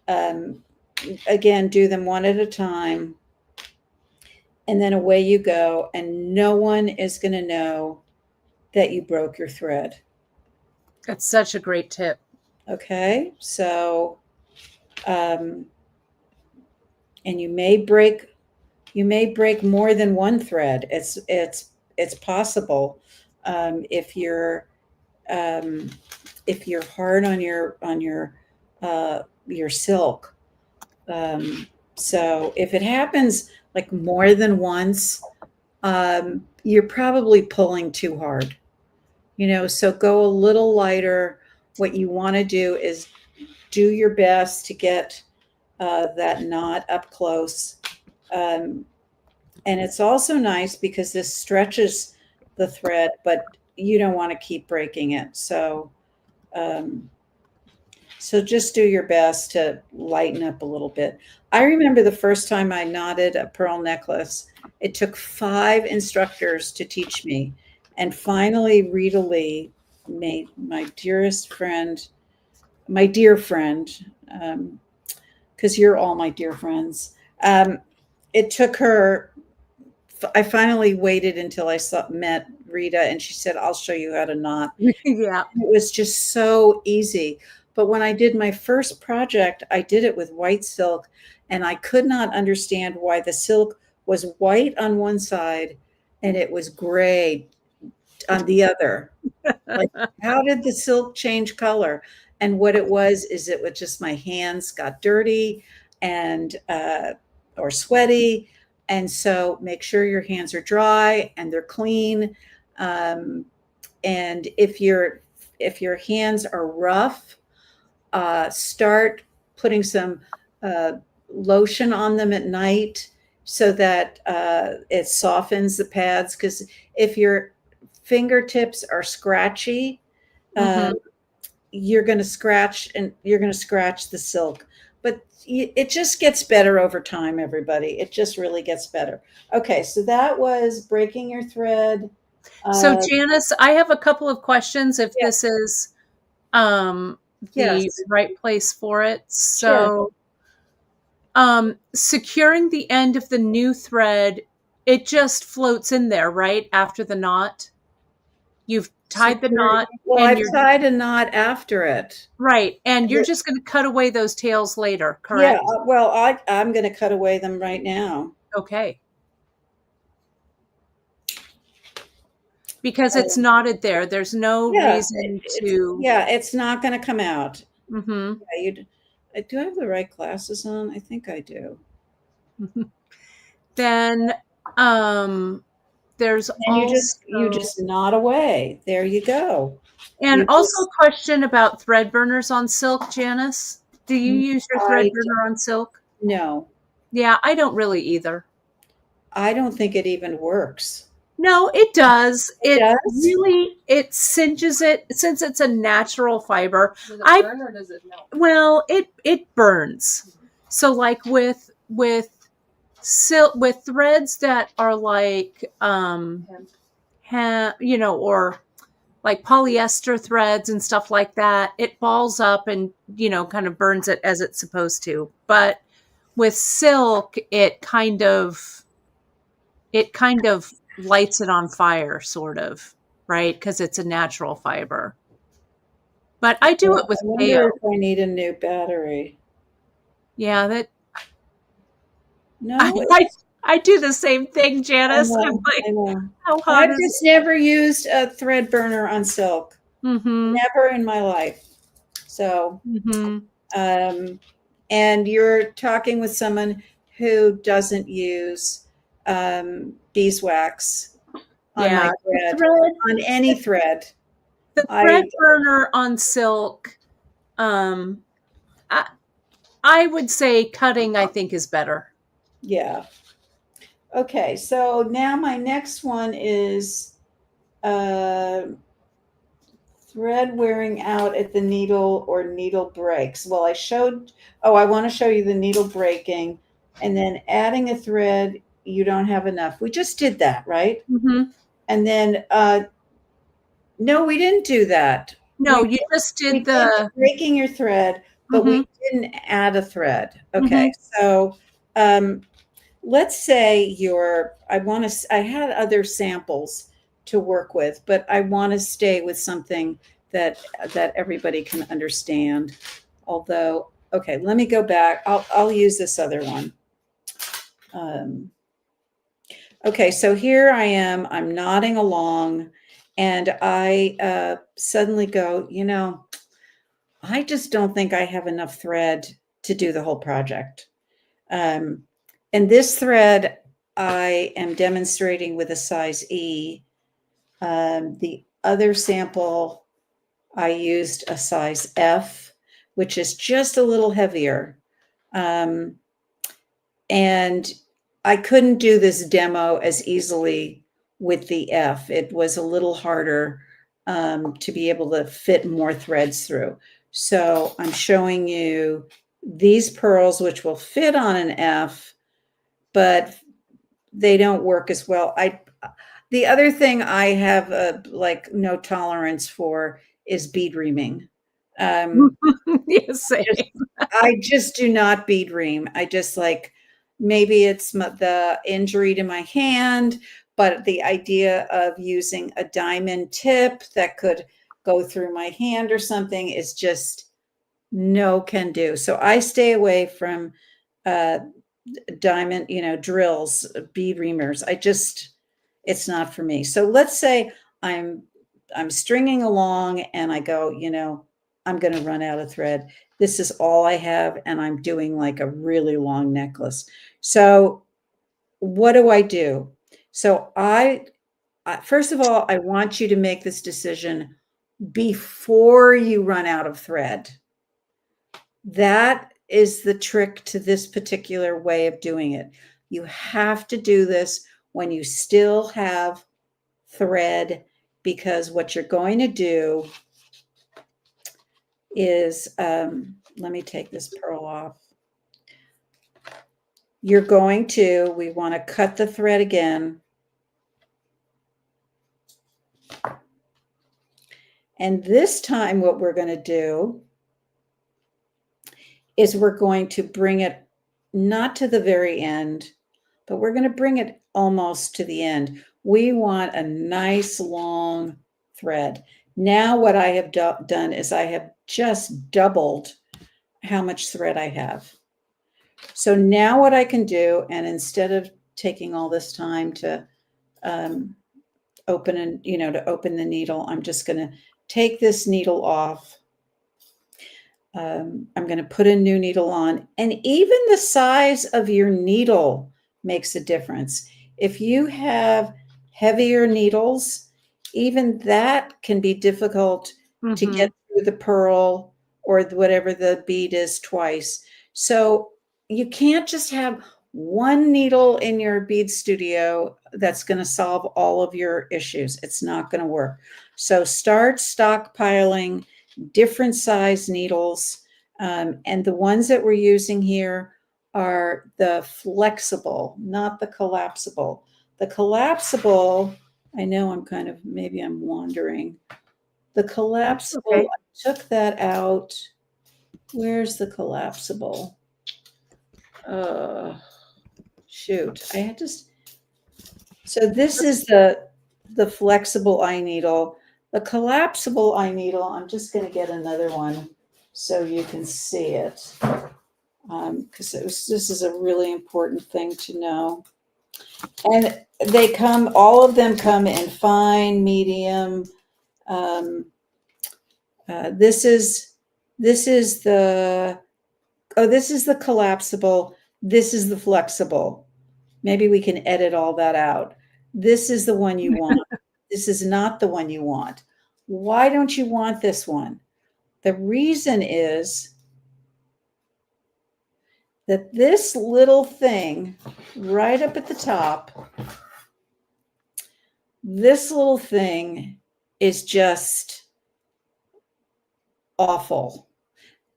again, do them one at a time, and then away you go, and no one is going to know that you broke your thread. That's such a great tip. Okay, so and you may break more than one thread. It's possible, if you're hard on your silk. So if it happens like more than once, you're probably pulling too hard. So go a little lighter. What you want to do is do your best to get that knot up close. And it's also nice because this stretches the thread, but you don't want to keep breaking it. So just do your best to lighten up a little bit. I remember the first time I knotted a pearl necklace, it took 5 instructors to teach me. And finally, Rita Lee, my dear friend, because you're all my dear friends. It took her, I finally waited until I met Rita, and she said, I'll show you how to knot. Yeah. It was just so easy. But when I did my first project, I did it with white silk, and I could not understand why the silk was white on one side and it was gray on the other. Like, how did the silk change color? And what it was is it was just my hands got dirty and or sweaty. And so make sure your hands are dry and they're clean. And if your hands are rough, start putting some lotion on them at night so that it softens the pads. Because if your fingertips are scratchy, Mhm. you're going to scratch the silk. But it just gets better over time, everybody. It just really gets better. Okay, so that was breaking your thread. So Janice, I have a couple of questions if Yeah, this is the yes, right place for it. sure. So securing the end of the new thread, it just floats in there, right? After the knot. You've tied the Secure. knot Well, and I've you're tied a knot after it. right. And you're just going to cut away those tails later, Yeah, correct? well, I'm going to cut away them right now. Okay. Because it's So, knotted there. There's no yeah, reason to. it's not going to come out. Mhm. Yeah, do I have the right glasses on? I think I do. Then there's And you also just knot away. There you go. and You also a just question about thread burners on silk, Janice. Do you use your thread I burner on silk? no. Yeah, I don't really either. I don't think it even works. No, it does. It does? It singes it since it's a natural fiber. Does it I burn or does it melt? well, it burns. So like with silk with threads that are like or like polyester threads and stuff like that, it balls up and kind of burns it as it's supposed to. But with silk, it kind of lights it on fire, sort of, right? Because it's a natural fiber. But I do Well, it with I wonder Kayo. if I need a new battery. Yeah, that I, No, I I do the same thing, I Janice. I'm know, like, I know. how hot I've is just never used a thread burner on silk. it? Mm-hmm. Never in my life. So, Mm-hmm. um, and you're talking with someone who doesn't use beeswax on my Yeah. The thread, thread on any thread. the thread I, burner on silk, um, I, I would say cutting, I think, is better. yeah. Okay, so now my next one is Uh, thread wearing out at the needle or needle breaks. Well, I want to show you the needle breaking and then adding a thread. You don't have enough. We just did that, right? Mm-hmm. And then, no, we didn't do that. No, you just We did did the. breaking your thread, but Mm-hmm. we didn't add a thread. Mm-hmm. Okay. So, um, let's say I had other samples to work with, but I want to stay with something that everybody can understand. Although, okay, let me go back. I'll use this other one. Um, okay, so here I am. I'm nodding along, and I suddenly go, I just don't think I have enough thread to do the whole project. Um, and this thread I am demonstrating with a size E. The other sample I used a size F, which is just a little heavier. Um, and I couldn't do this demo as easily with the F. It was a little harder to be able to fit more threads through. So I'm showing you these pearls, which will fit on an F, but they don't work as well. The other thing I have like no tolerance for is bead reaming. Um, Yes, same. I just do not bead ream. I just like maybe it's the injury to my hand, but the idea of using a diamond tip that could go through my hand or something is just no can do. So I stay away from uh, diamond, drills, bead reamers. It's not for me. So let's say I'm I'm stringing along and I go, I'm going to run out of thread. This is all I have and I'm doing like a really long necklace. So what do I do? So first of all, I want you to make this decision before you run out of thread. That is the trick to this particular way of doing it. You have to do this when you still have thread, because what you're going to do is, let me take this pearl off. We want to cut the thread again. And this time what we're going to do is we're going to bring it not to the very end, but we're going to bring it almost to the end. We want a nice long thread. Now what I have done is I have just doubled how much thread I have. So now what I can do, and instead of taking all this time to open the needle, I'm just going to take this needle off. I'm going to put a new needle on, and even the size of your needle makes a difference. If you have heavier needles, even that can be difficult to Mm-hmm. get through the pearl or whatever the bead is twice. So you can't just have one needle in your bead studio that's going to solve all of your issues. It's not going to work. So start stockpiling different size needles. And the ones that we're using here are the flexible, not the collapsible. The collapsible, I know maybe I'm wandering. The collapsible, Okay. I took that out. Where's the collapsible? Shoot, so this is the flexible eye needle. The collapsible eye needle, I'm just going to get another one so you can see it, because this is a really important thing to know. And all of them come in fine, medium. Um, this is the this is the collapsible. This is the flexible. Maybe we can edit all that out. This is the one you want. This is not the one you want. Why don't you want this one? The reason is that this little thing right up at the top, This little thing is just awful.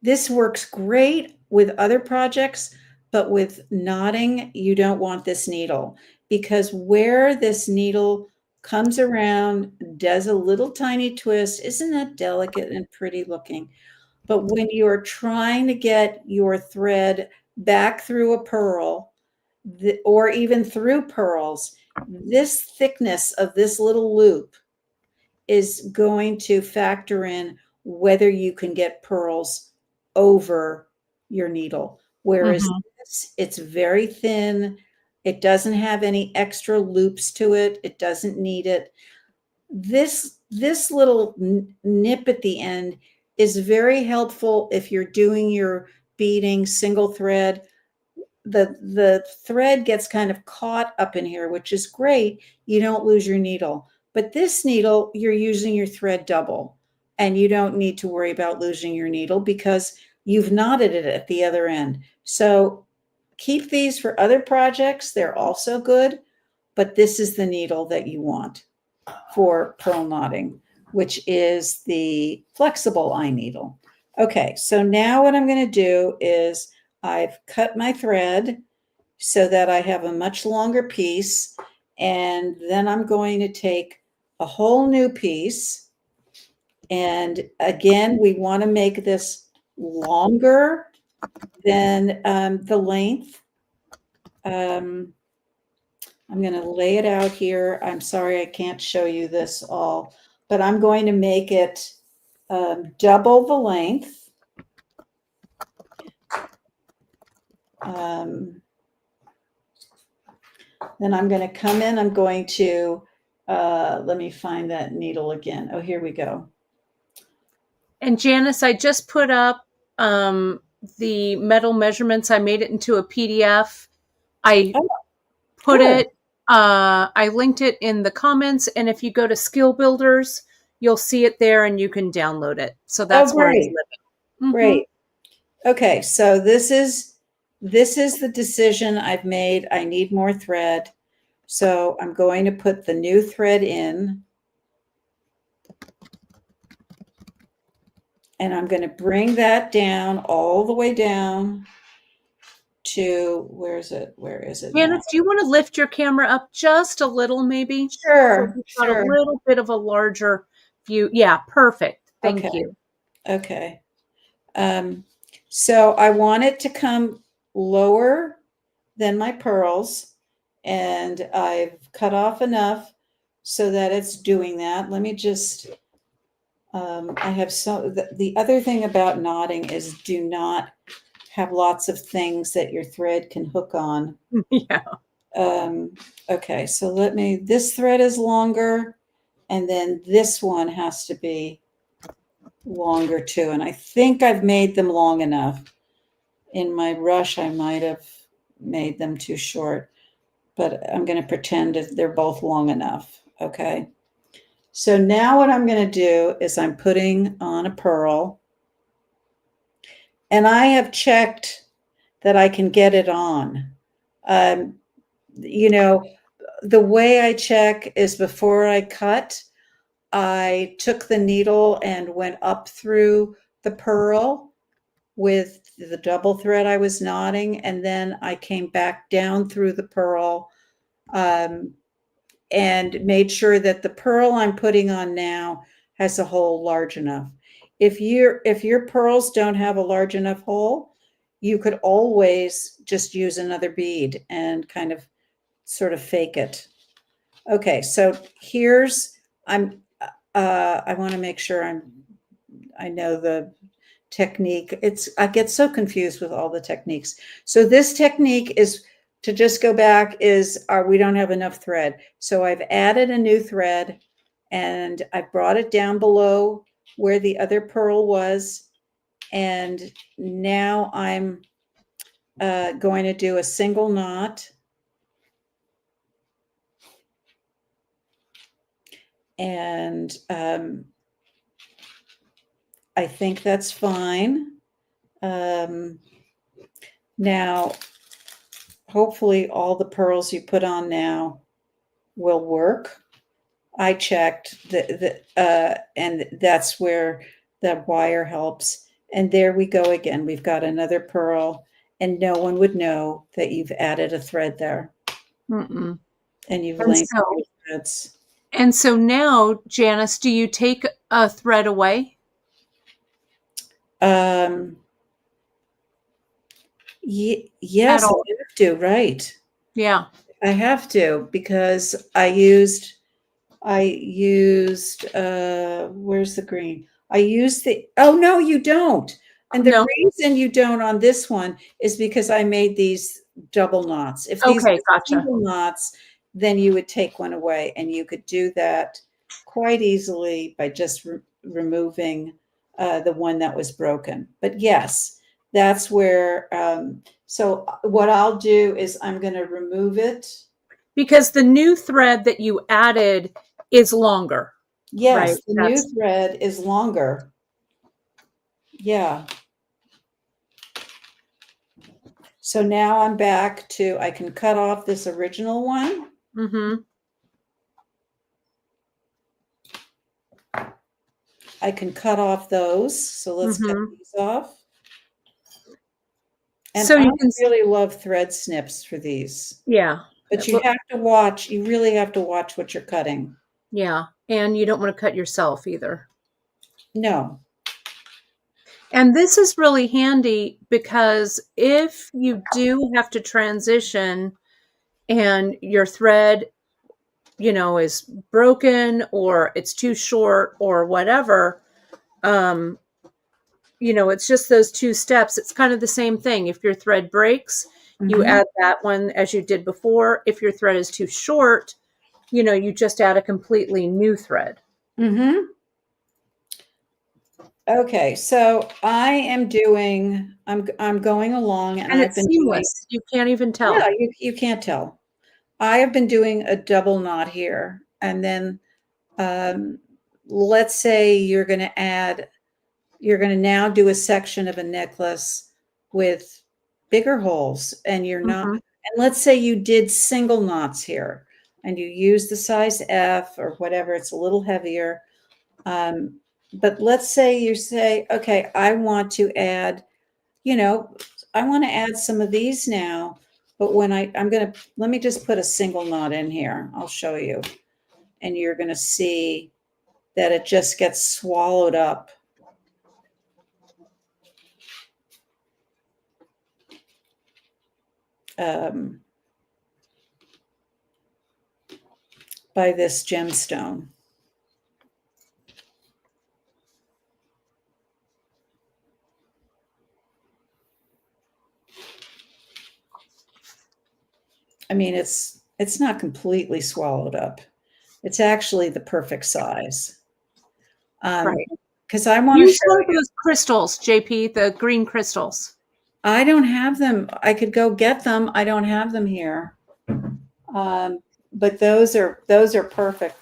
This works great with other projects, but with knotting, you don't want this needle, because where this needle comes around, does a little tiny twist, isn't that delicate and pretty looking? But when you're trying to get your thread back through a pearl, or even through pearls, this thickness of this little loop is going to factor in whether you can get pearls over your needle. Whereas Mhm. this, it's very thin. It doesn't have any extra loops to it. It doesn't need it. This little nip at the end is very helpful if you're doing your beading single thread. The thread gets kind of caught up in here, which is great. You don't lose your needle. But this needle, you're using your thread double, and you don't need to worry about losing your needle because you've knotted it at the other end. So keep these for other projects. They're also good, but this is the needle that you want for pearl knotting, which is the flexible eye needle. Okay, so now what I'm going to do is I've cut my thread so that I have a much longer piece, and then I'm going to take a whole new piece. And again, we want to make this longer than the length. I'm going to lay it out here. I'm sorry I can't show you this all, but I'm going to make it double the length. Then I'm going to come in, I'm going to, let me find that needle again. Oh, here we go. And Janice, I just put up the metal measurements. I made it into a PDF. I Oh, put good. it, I linked it in the comments. And if you go to Skill Builders, you'll see it there and you can download it. So Oh, that's where it's great. living. Mm-hmm. Great. Okay, so this is the decision I've made. I need more thread. So I'm going to put the new thread in, and I'm going to bring that down all the way down to, where is it? Where is it now? Janice, do you want to lift your camera up just a little, maybe? So Sure, we've got a sure. little bit of a larger view. Yeah, perfect. Thank Okay, you. okay. Um, so I want it to come lower than my pearls, and I've cut off enough so that it's doing that. Let me just, I have the other thing about knotting is do not have lots of things that your thread can hook on. Yeah. Um, okay, so this thread is longer, and then this one has to be longer too. And I think I've made them long enough. In my rush, I might have made them too short, but I'm going to pretend that they're both long enough. Okay. So now what I'm going to do is I'm putting on a pearl, and I have checked that I can get it on. Um, you know, the way I check is before I cut, I took the needle and went up through the pearl with the double thread I was knotting, and then I came back down through the pearl, and made sure that the pearl I'm putting on now has a hole large enough. If your pearls don't have a large enough hole, you could always just use another bead and kind of sort of fake it. Okay, so I want to make sure I know the technique. I get so confused with all the techniques. So this technique is to just go back is we don't have enough thread. So I've added a new thread, and I brought it down below where the other pearl was. And now I'm going to do a single knot. And I think that's fine. Now, hopefully all the pearls you put on now will work. I checked and that's where the wire helps. And there we go again. We've got another pearl, and no one would know that you've added a thread there Mm-mm. and you've And linked so your threads. and so now, Janice, do you take a thread away Um, at yes, I all? have to, right. Yeah. I have to because I used, where's the green? I used oh, no, you don't. And the No. reason you don't on this one is because I made these double knots. If these Okay, were gotcha. single knots, then you would take one away, and you could do that quite easily by just removing the one that was broken. But yes, that's where, so what I'll do is I'm going to remove it. Because the new thread that you added is longer, right? Yes, the new That's thread is longer. Yeah. So now I'm back to, I can cut off this original one. mm-hmm. I can cut off those. So let's cut Mm-hmm. these off. And So I you can, really love thread snips for these. yeah. But you Well, have to watch, you really have to watch what you're cutting. yeah. And you don't want to cut yourself either. No. And this is really handy because if you do have to transition and your thread, is broken or it's too short or whatever, um, it's just those two steps. It's kind of the same thing. If your thread breaks, you Mm-hmm. add that one as you did before. If your thread is too short, you just add a completely new thread. Mm-hmm. Okay, so I'm going along, and And I've it's been doing, seamless. You can't even yeah, tell. you can't tell. I have been doing a double knot here, and then um, let's say you're going to now do a section of a necklace with bigger holes, and you're not, Mm-hmm. and let's say you did single knots here, and you use the size F or whatever, it's a little heavier. Um, but let's say you say, okay, I want to add, you know, I want to add some of these now. But when let me just put a single knot in here. I'll show you. And you're going to see that it just gets swallowed up. Um, by this gemstone. I mean, it's not completely swallowed up. It's actually the perfect size. Right. Because I want to Use show one of you. those crystals, JP, the green crystals. I don't have them. I could go get them. I don't have them here. But those are perfect.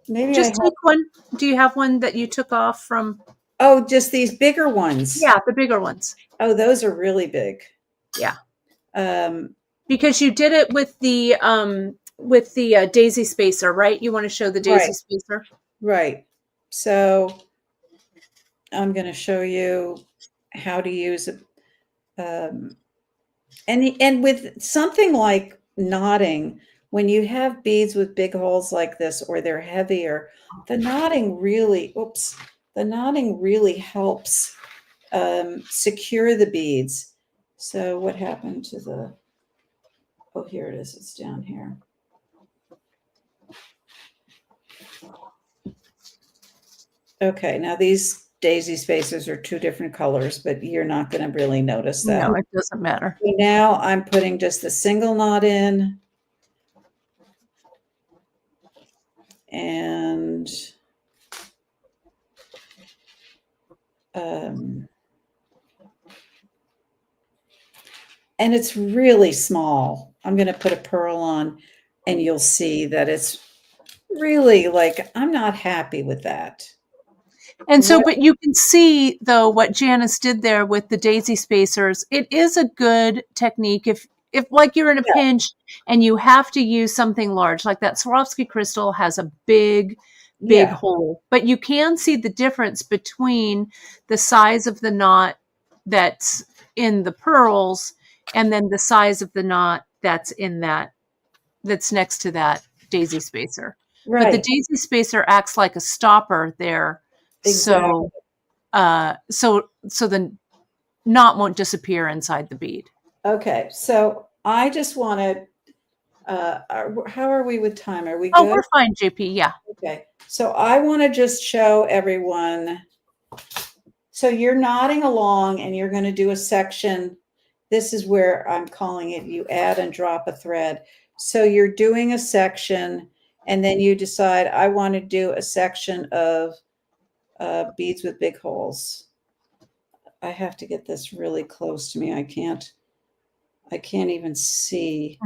Maybe I Just have. take one. Do you have one that you took off from? Oh, just these bigger ones. Yeah, the bigger ones. Oh, those are really big. Yeah, Um, because you did it with the daisy spacer, right? You want to show the daisy right, spacer? right. So I'm going to show you how to use it. Um, and with something like knotting, when you have beads with big holes like this, or they're heavier, the knotting really helps secure the beads. So what happened to oh, here it is. It's down here. Okay, now these daisy spacers are two different colors, but you're not going to really notice that. No, it doesn't matter. So now I'm putting just a single knot in, and um, and it's really small. I'm going to put a pearl on, and you'll see that it's really like, I'm not happy with that. And so, What? but you can see though what Janice did there with the daisy spacers. It is a good technique if like you're in a Yeah. pinch and you have to use something large, like that Swarovski crystal has a big Yeah. hole, but you can see the difference between the size of the knot that's in the pearls and then the size of the knot that's next to that daisy spacer. But the Right. daisy spacer acts like a stopper there. Exactly. So the knot won't disappear inside the bead. Okay. So I just want to, how are we with time? Are we Oh, good? we're fine, JP. Yeah. Okay. So I want to just show everyone. So you're nodding along and you're going to do a section. This is where I'm calling it, you add and drop a thread. So you're doing a section and then you decide, I want to do a section of beads with big holes. I have to get this really close to me. I can't even see.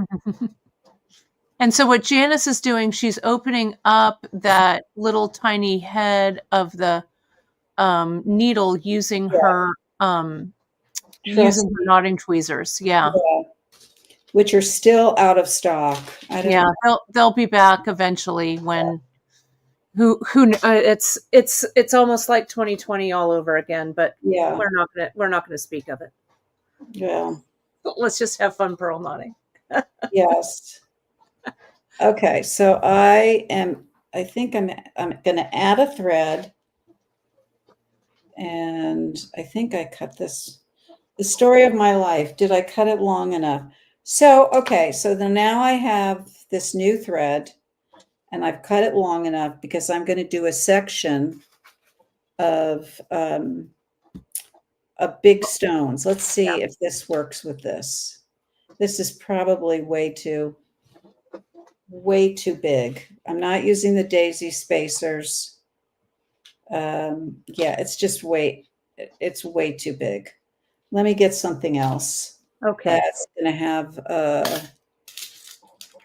And so what Janice is doing, she's opening up that little tiny head of the needle using Yeah, her trust knotting tweezers. Yeah. yeah, which are still out of stock. I don't Yeah, know. they'll be back eventually when it's almost like 2020 all over again, but Yeah, we're not gonna speak of it. yeah, Let's just have fun pearl knotting. yes. Okay, so I think I'm going to add a thread, and I think I cut this, the story of my life. Did I cut it long enough? So, okay, so then now I have this new thread and I've cut it long enough because I'm going to do a section of big stones. Let's see if this works with this. This is probably way too big. I'm not using the daisy spacers. Yeah, it's way too big. Let me get something else Okay. that's going to have,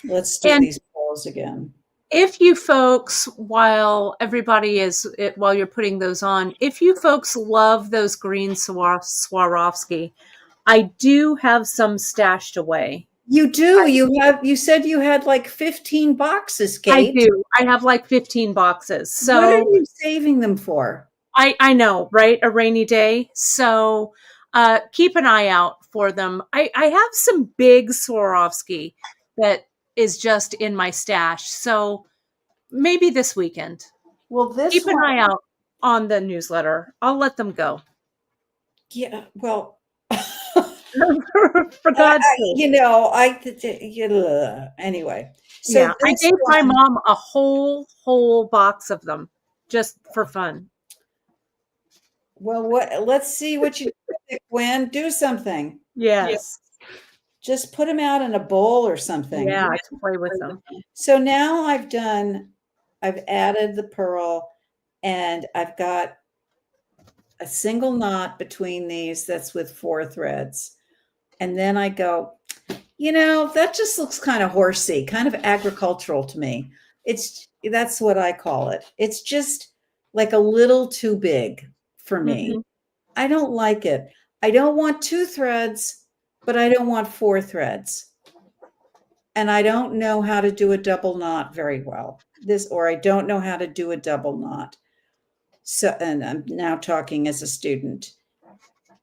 let's do And these pearls again. if you folks, while you're putting those on, if you folks love those green Swarovski, I do have some stashed away. You do. You said you had like 15 boxes, I Kate. do. I have like 15 boxes. What are So you saving them for? I know, right? A rainy day. So keep an eye out for them. I have some big Swarovski that is just in my stash. So maybe this weekend. Well, this Keep an one, eye out on the newsletter. I'll let them go. yeah, well, For God's sake. anyway. So Yeah. I this gave my one, mom a whole box of them just for fun. well, let's see what you do, Gwen. Do something. Yes. Just put them out in a bowl or something. Yeah, to play with them. So now I've added the pearl and I've got a single knot between these that's with 4 threads. And then I go, that just looks kind of horsey, kind of agricultural to me. That's what I call it. It's just like a little too big for me. Mhm. I don't like it. I don't want 2 threads, but I don't want 4 threads. And I don't know how to do a double knot very well. Or I don't know how to do a double knot. So, and I'm now talking as a student.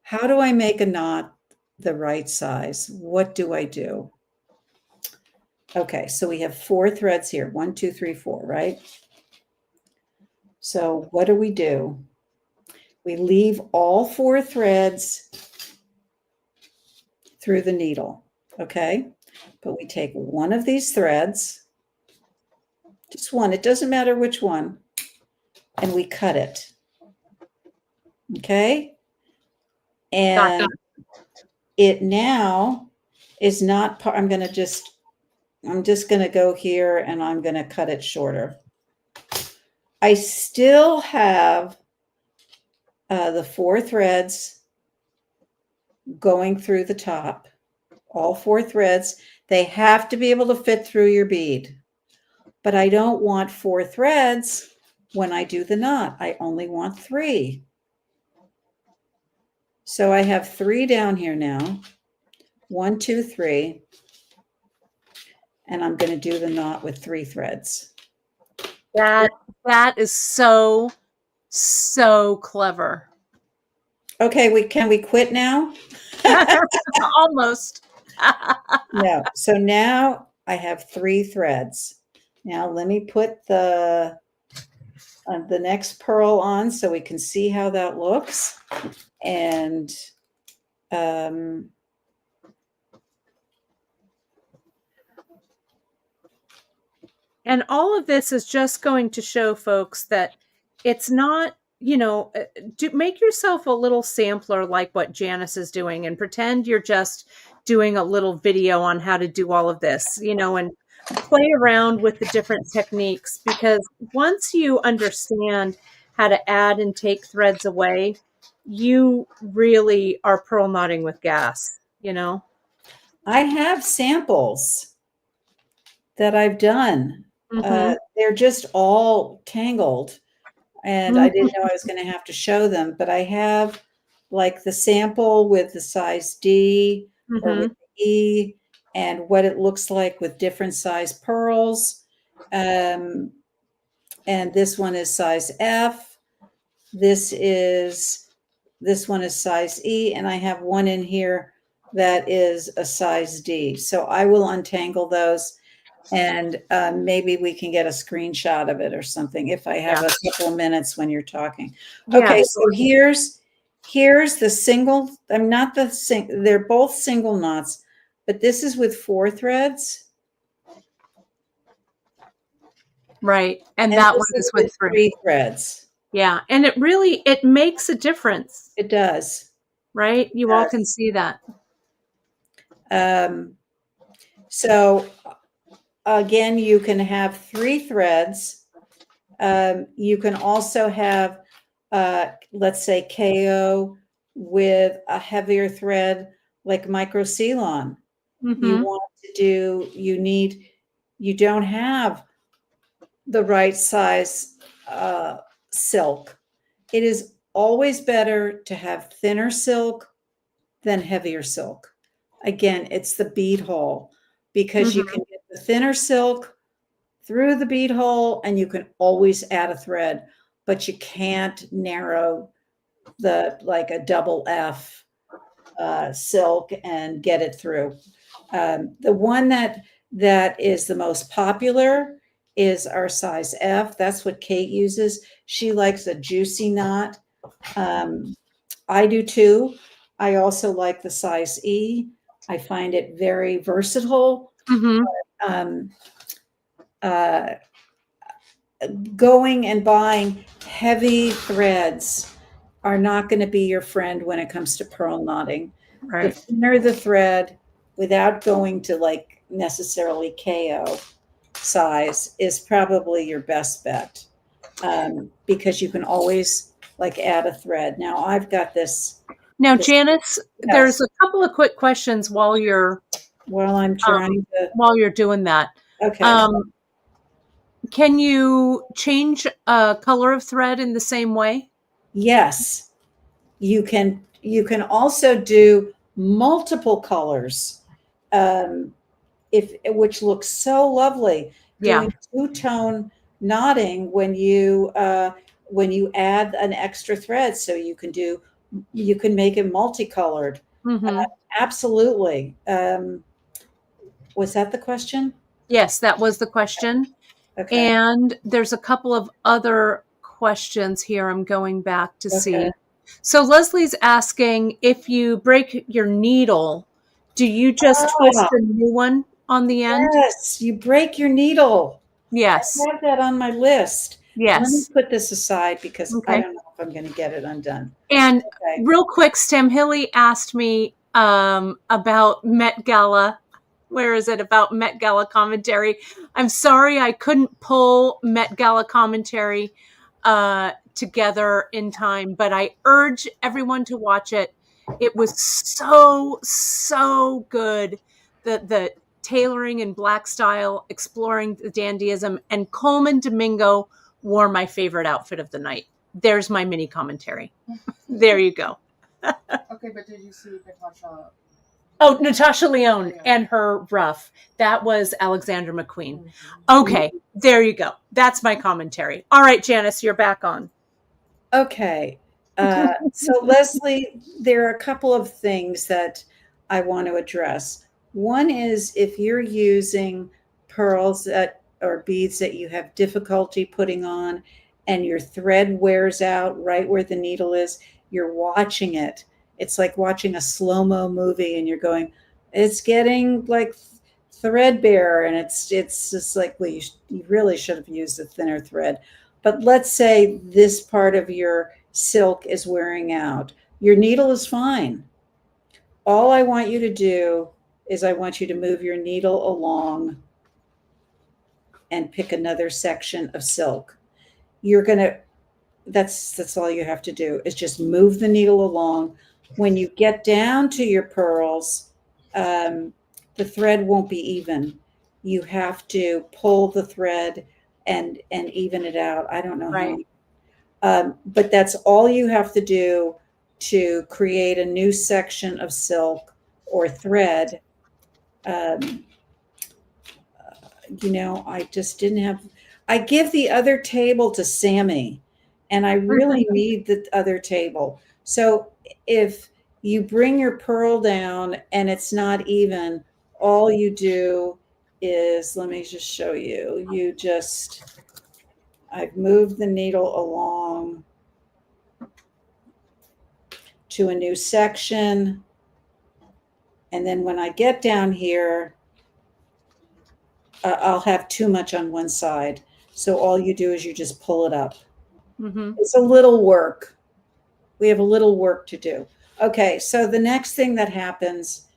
How do I make a knot the right size? What do I do? Okay, so we have 4 threads here. 1, 2, 3, 4, right? So what do? We leave all 4 threads through the needle, okay? But we take one of these threads, just one, it doesn't matter which one, and we cut it, okay? And Gotcha. it now is not part, I'm just going to go here and I'm going to cut it shorter. I still have the 4 threads going through the top, all 4 threads. They have to be able to fit through your bead, but I don't want 4 threads when I do the knot. I only want 3. So I have 3 down here now. 1, 2, 3. And I'm going to do the knot with 3 threads. That is so clever. Okay, can we quit now? Almost. No. So now I have 3 threads. Now let me put the next pearl on so we can see how that looks. And and all of this is just going to show folks that it's not, make yourself a little sampler like what Janice is doing and pretend you're just doing a little video on how to do all of this, and play around with the different techniques, because once you understand how to add and take threads away, you really are pearl knotting with gas, I have samples that I've done. Mm-hmm. They're just all tangled, and I didn't know I was going to have to show them, but I have like the sample with the size D or with the E, and what it looks like with different size pearls. And this one is size F. This one is size E, and I have one in here that is a size D. So I will untangle those, and maybe we can get a screenshot of it or something if I have a couple of minutes when you're talking. Okay, so here's the single. I'm not the single. They're both single knots, but this is with 4 threads. Right, and that one is with 3 threads. Yeah, and it makes a difference. It does. Right? You all can see that. So again, you can have 3 threads. You can also have, let's say, KO with a heavier thread like microcelon. You want to do, you don't have the right size silk. It is always better to have thinner silk than heavier silk. Again, it's the bead hole, because you can get the thinner silk through the bead hole and you can always add a thread, but you can't narrow like a double F silk and get it through. The one that is the most popular is our size F. That's what Kate uses. She likes a juicy knot. I do too. I also like the size E. I find it very versatile. Going and buying heavy threads are not going to be your friend when it comes to pearl knotting. Right. The thinner the thread, without going to like necessarily KO size, is probably your best bet, because you can always like add a thread. Now I've got this. Now, Janice, there's a couple of quick questions while I'm trying to. While you're doing that. Okay. Can you change a color of thread in the same way? Yes, you can. You can also do multiple colors, which looks so lovely. Doing two-tone knotting when you add an extra thread, so you can make it multicolored. Absolutely. Was that the question? Yes, that was the question. Okay. And there's a couple of other questions here I'm going back to see. So Leslie's asking, if you break your needle, do you just twist a new one on the end? Yes, you break your needle. Yes. I have that on my list. Yes. Let me put this aside because I don't know if I'm going to get it undone. And real quick, Stem Hilly asked me about Met Gala. Where is it? About Met Gala commentary. I'm sorry I couldn't pull Met Gala commentary together in time, but I urge everyone to watch it. It was so good. The tailoring in black style, exploring the dandyism, and Coleman Domingo wore my favorite outfit of the night. There's my mini commentary. There you go. Okay, but did you see Natasha Oh, Natasha Lyonne and her ruff. That was Alexandra McQueen. Okay, there you go. That's my commentary. All right, Janice, you're back on. Okay. So Leslie, there are a couple of things that I want to address. One is if you're using pearls that or beads that you have difficulty putting on and your thread wears out right where the needle is, you're watching it. It's like watching a slow-mo movie and you're going, it's getting like threadbare, and it's just like, well, you really should have used a thinner thread. But let's say this part of your silk is wearing out. Your needle is fine. All I want you to do is I want you to move your needle along and pick another section of silk. You're going to that's all you have to do is just move the needle along. When you get down to your pearls, the thread won't be even. You have to pull the thread and even it out. I don't know Right. how. But that's all you have to do to create a new section of silk or thread. Um, I just didn't have, I give the other table to Sammy, and I really need the other table. So if you bring your pearl down and it's not even, all you do is, let me just show you. I've moved the needle along to a new section. And then when I get down here, I'll have too much on one side. So all you do is you just pull it up. Mm-hmm. It's a little work. We have a little work to do. Okay, so the next thing that happens,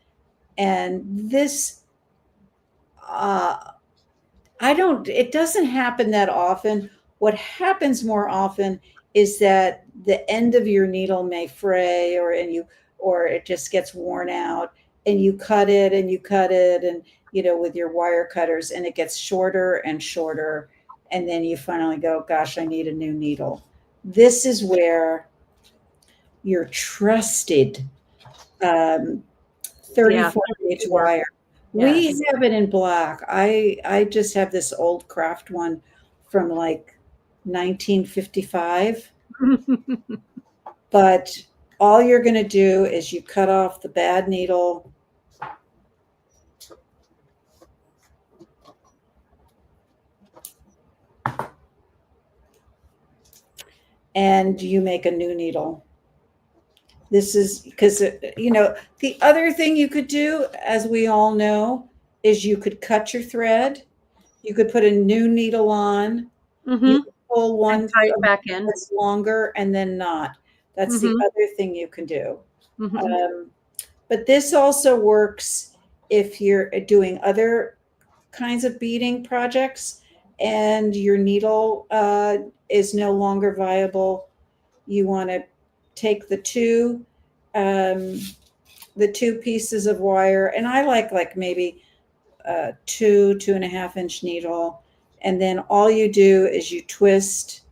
and this, it doesn't happen that often. What happens more often is that the end of your needle may fray or it just gets worn out and you cut it and you cut it and, with your wire cutters and it gets shorter and shorter. And then you finally go, gosh, I need a new needle. This is where your trusted 34 gauge wire. We have it in black. I just have this old craft one from like 1955. But all you're going to do is you cut off the bad needle. And you make a new needle. This is because, the other thing you could do, as we all know, is you could cut your thread. You could put a new needle on. Mm-hmm. You could pull one tie it back in. that's longer and then not. That's the other thing you can do. Mm-hmm. But this also works if you're doing other kinds of beading projects and your needle is no longer viable. You want to take the two pieces of wire, and I like maybe 2.5 inch needle, and then all you do is you twist,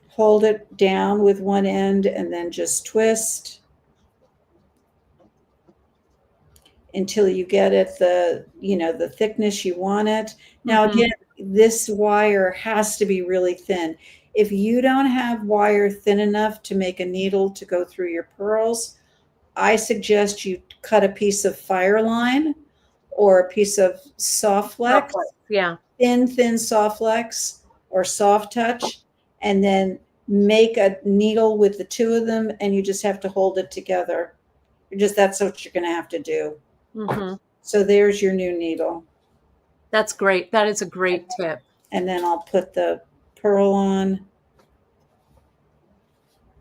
hold it down with one end, and then just twist until you get it the thickness you want it. Now again, this wire has to be really thin. If you don't have wire thin enough to make a needle to go through your pearls, I suggest you cut a piece of fire line or a piece of soft flex. Yeah. Thin soft flex or soft touch, and then make a needle with the two of them, and you just have to hold it together. That's what you're going to have to do. Mm-hmm. So there's your new needle. That's great. That is a great tip. And then I'll put the pearl on.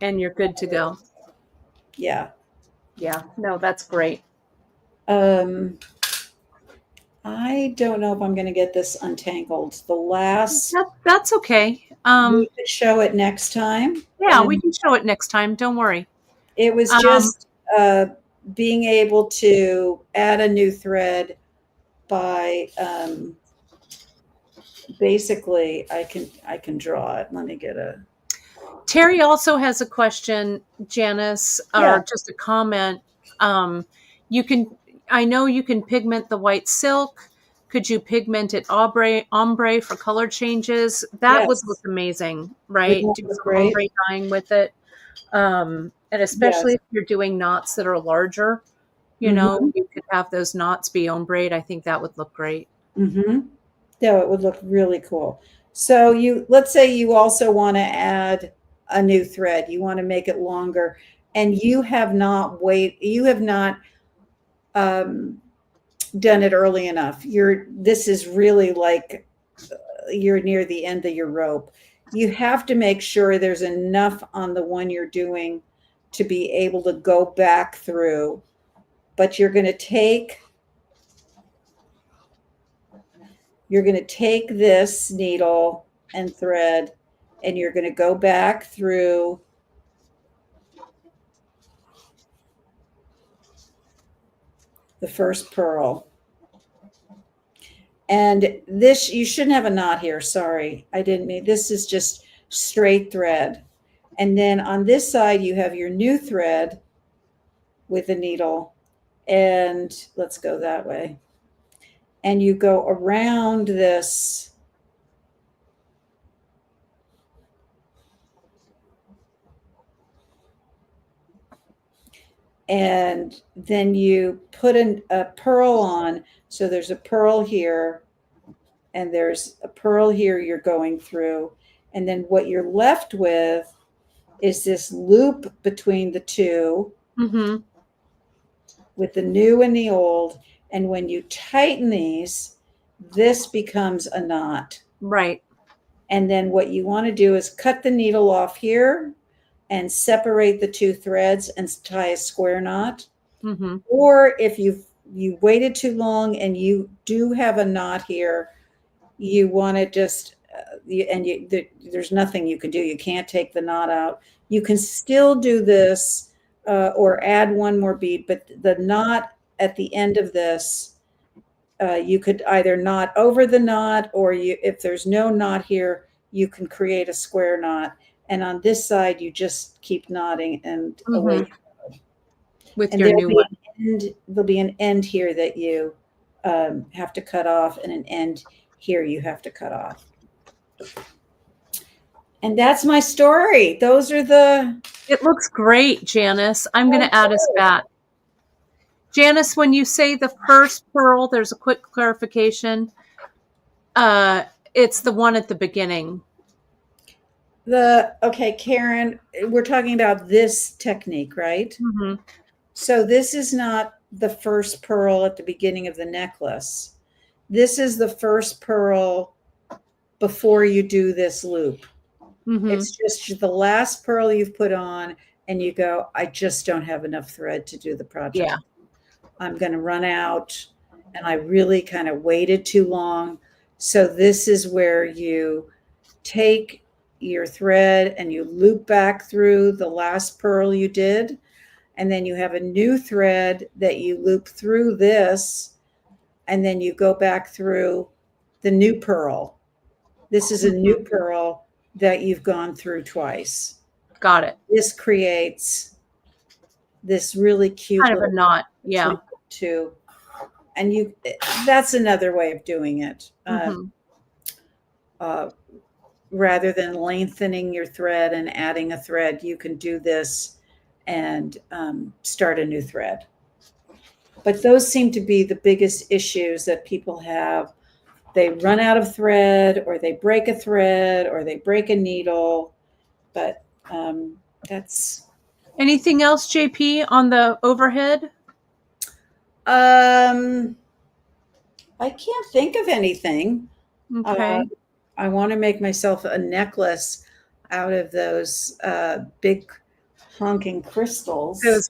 And you're good to go. Yeah. Yeah. No, that's great. I don't know if I'm going to get this untangled. That's okay. We could show it next time. Yeah, we can show it next time. Don't worry. It was just being able to add a new thread by basically I can draw it. Let me get a. Terry also has a question, Janice, or just a comment. You can, I know you can pigment the white silk. Could you pigment it ombre for color changes? That would look Yes. amazing, Would right? that Do look some great? ombre dyeing with it. And especially Yes. if you're doing knots that are larger, Mm-hmm. you could have those knots be ombre. I think that would look great. Mm-hmm. No, it would look really cool. So let's say you also want to add a new thread. You want to make it longer, and you have not um, done it early enough. This is really like you're near the end of your rope. You have to make sure there's enough on the one you're doing to be able to go back through. But you're going to take this needle and thread, and you're going to go back through the first purl. And this, you shouldn't have a knot here. Sorry, I didn't mean, this is just straight thread. And then on this side, you have your new thread with a needle. And let's go that way. And you go around this. And then you put a purl on. So there's a purl here, and there's a purl here you're going through. And then what you're left with is this loop between the two Mm-hmm. with the new and the old. And when you tighten these, this becomes a knot. Right. And then what you want to do is cut the needle off here and separate the two threads and tie a square knot. Mm-hmm. Or if you waited too long and you do have a knot here, you want to just there's nothing you can do. You can't take the knot out. You can still do this or add one more bead, but the knot at the end of this, you could either knot over the knot, or if there's no knot here, you can create a square knot. And on this side, you just keep knotting and away. Mm-hmm. With And your new one. there'll be an end here that you have to cut off, and an end here you have to cut off. And that's my story. Those are the. It looks great, Janice. I'm going to add us back. Janice, when you say the first pearl, there's a quick clarification. It's the one at the beginning. Okay, Karen, we're talking about this technique, right? Mm-hmm. So this is not the first pearl at the beginning of the necklace. This is the first pearl before you do this loop. Mm-hmm. It's just the last pearl you've put on, and you go, I just don't have enough thread to do the project. Yeah. I'm going to run out, and I really kind of waited too long. So this is where you take your thread and you loop back through the last pearl you did, and then you have a new thread that you loop through this, and then you go back through the new pearl. This is a new pearl that you've gone through twice. Got it. This creates this really cute kind of a knot. Yeah. Two. And that's another way of doing it. Mm-hmm. Rather than lengthening your thread and adding a thread, you can do this and start a new thread. But those seem to be the biggest issues that people have. They run out of thread, or they break a thread, or they break a needle. But that's. Anything else, JP, on the overhead? I can't think of anything. Okay. I want to make myself a necklace out of those big honking crystals. Those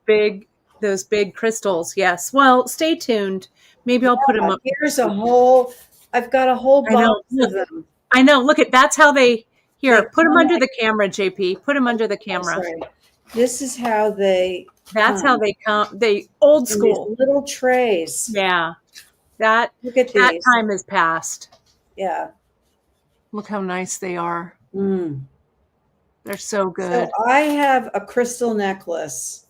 big crystals. Yes. Well, stay tuned. Maybe I'll put them up. I've got a whole box of them. I know. Look at, that's how put them under the camera, JP. Put them under the camera. Sorry. This is how that's how they come. They old school little trays. Yeah. Look at that these. Time has passed. Yeah. Look how nice they are. Mm. They're so good. So I have a crystal necklace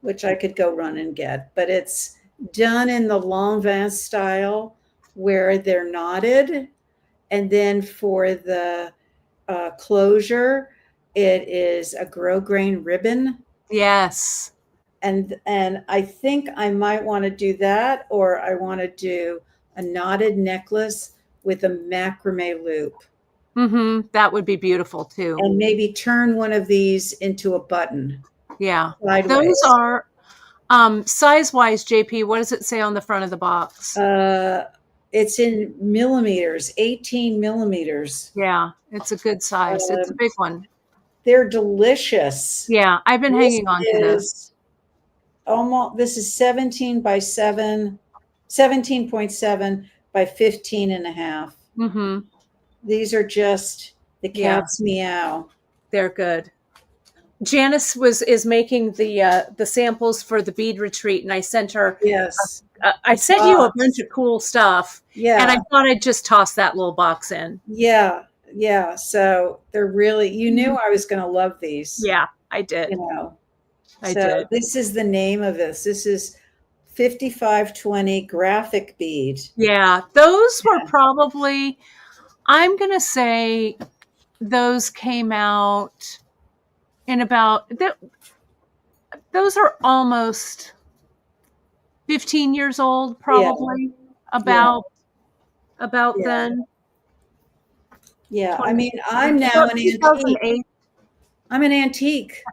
which I could go run and get, but it's done in the Lanvin style where they're knotted. And then for the closure, it is a grosgrain ribbon. Yes. And I think I might want to do that, or I want to do a knotted necklace with a macrame loop, That would be beautiful too. and maybe turn one of these into a button Yeah. Those sideways. are size wise, JP, what does it say on the front of the box? It's in millimeters, 18 millimeters. Yeah, it's a good size. It's a Um, big one. they're delicious. Yeah, I've been This hanging on to this. is this is 17.7 by 15 and a half. Mm-hmm. These are just the Yeah, cat's meow. they're good. Janice is making the samples for the bead retreat, and I sent her. Yes. I sent you a Box. bunch of cool stuff, and I Yeah. thought I'd just toss that little box in. Yeah. Yeah. So they're really, you knew I was going to love these, Yeah, I did. you know. I So did. this is the name of this. This is 5520 graphic bead. Yeah, those were probably. I'm gonna say those came out in about. Those are almost 15 years old, Yeah. probably Yeah. about Yeah. then. Yeah. I 20, mean, I'm now an antique. 2008. I'm an antique.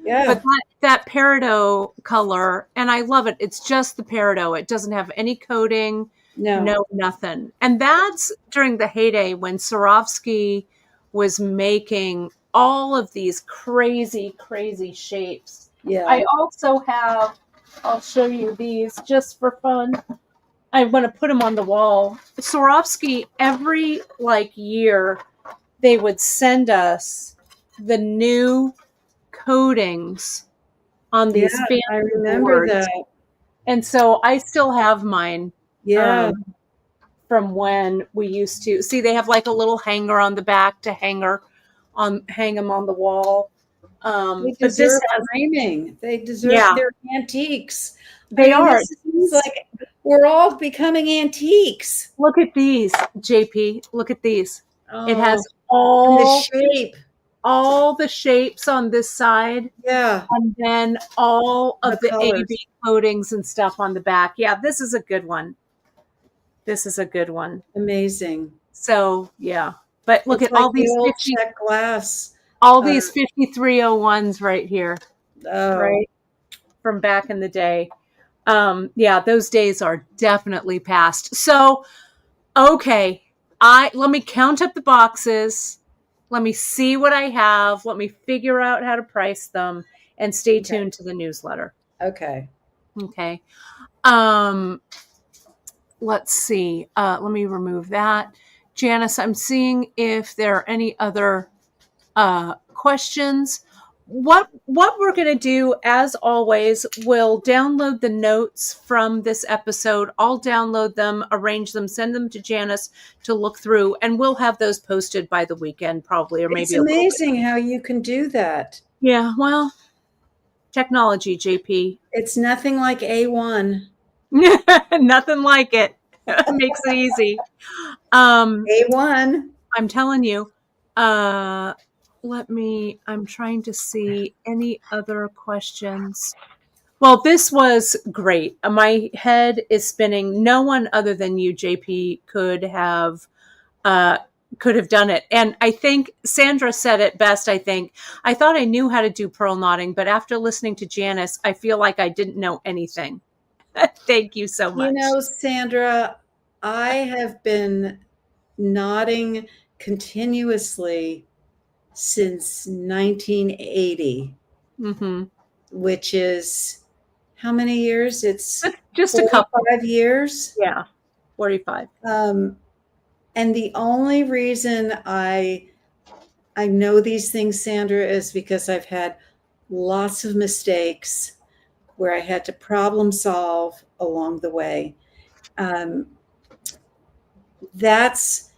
Yeah. But that peridot color, and I love it. It's just the peridot. It doesn't have any coating, No. no nothing. And that's during the heyday when Swarovski was making all of these crazy, crazy shapes. Yeah. I also have, I'll show you these just for fun. I want to put them on the wall. Swarovski, every year, they would send us the new coatings on these Yeah. fancy I remember boards. that. And so I still have mine Yeah. from when we used to see they have like a little hanger on the back to hang them on the wall. They But this deserve has, framing. They deserve, yeah, they're antiques. they are. This is like we're all becoming antiques. Look at these, JP. Look at these. It has And the shape. all the shapes on this side, Yeah. and then all of The the colors. AB coatings and stuff on the back. Yeah, this is a good one. This is a good one. Amazing. So yeah, but look It's at like all the these old check glass. all these 5301s right here, Oh. right from back in the day. Yeah, those days are definitely past. So okay, let me count up the boxes. Let me see what I have. Let me figure out how to price them, and stay tuned to the newsletter. Okay. Okay. Let's see. Let me remove that. Janice, I'm seeing if there are any other questions. What we're going to do, as always, we'll download the notes from this episode. I'll download them, arrange them, send them to Janice to look through, and we'll have those posted by the weekend, probably, or maybe It's a little bit. amazing how you can do that. Yeah, well, technology, JP. It's nothing like A1. Nothing like it. Makes it easy. A1. I'm telling you. I'm trying to see any other questions. Well, this was great. My head is spinning. No one other than you, JP, could have done it. And I think Sandra said it best. I thought I knew how to do pearl knotting, but after listening to Janice, I feel like I didn't know anything. Thank you so much. Sandra, I have been knotting continuously since 1980, which is how many years? It's just a couple. 5 years. Yeah, 45. And the only reason I know these things, Sandra, is because I've had lots of mistakes where I had to problem solve along the way. That's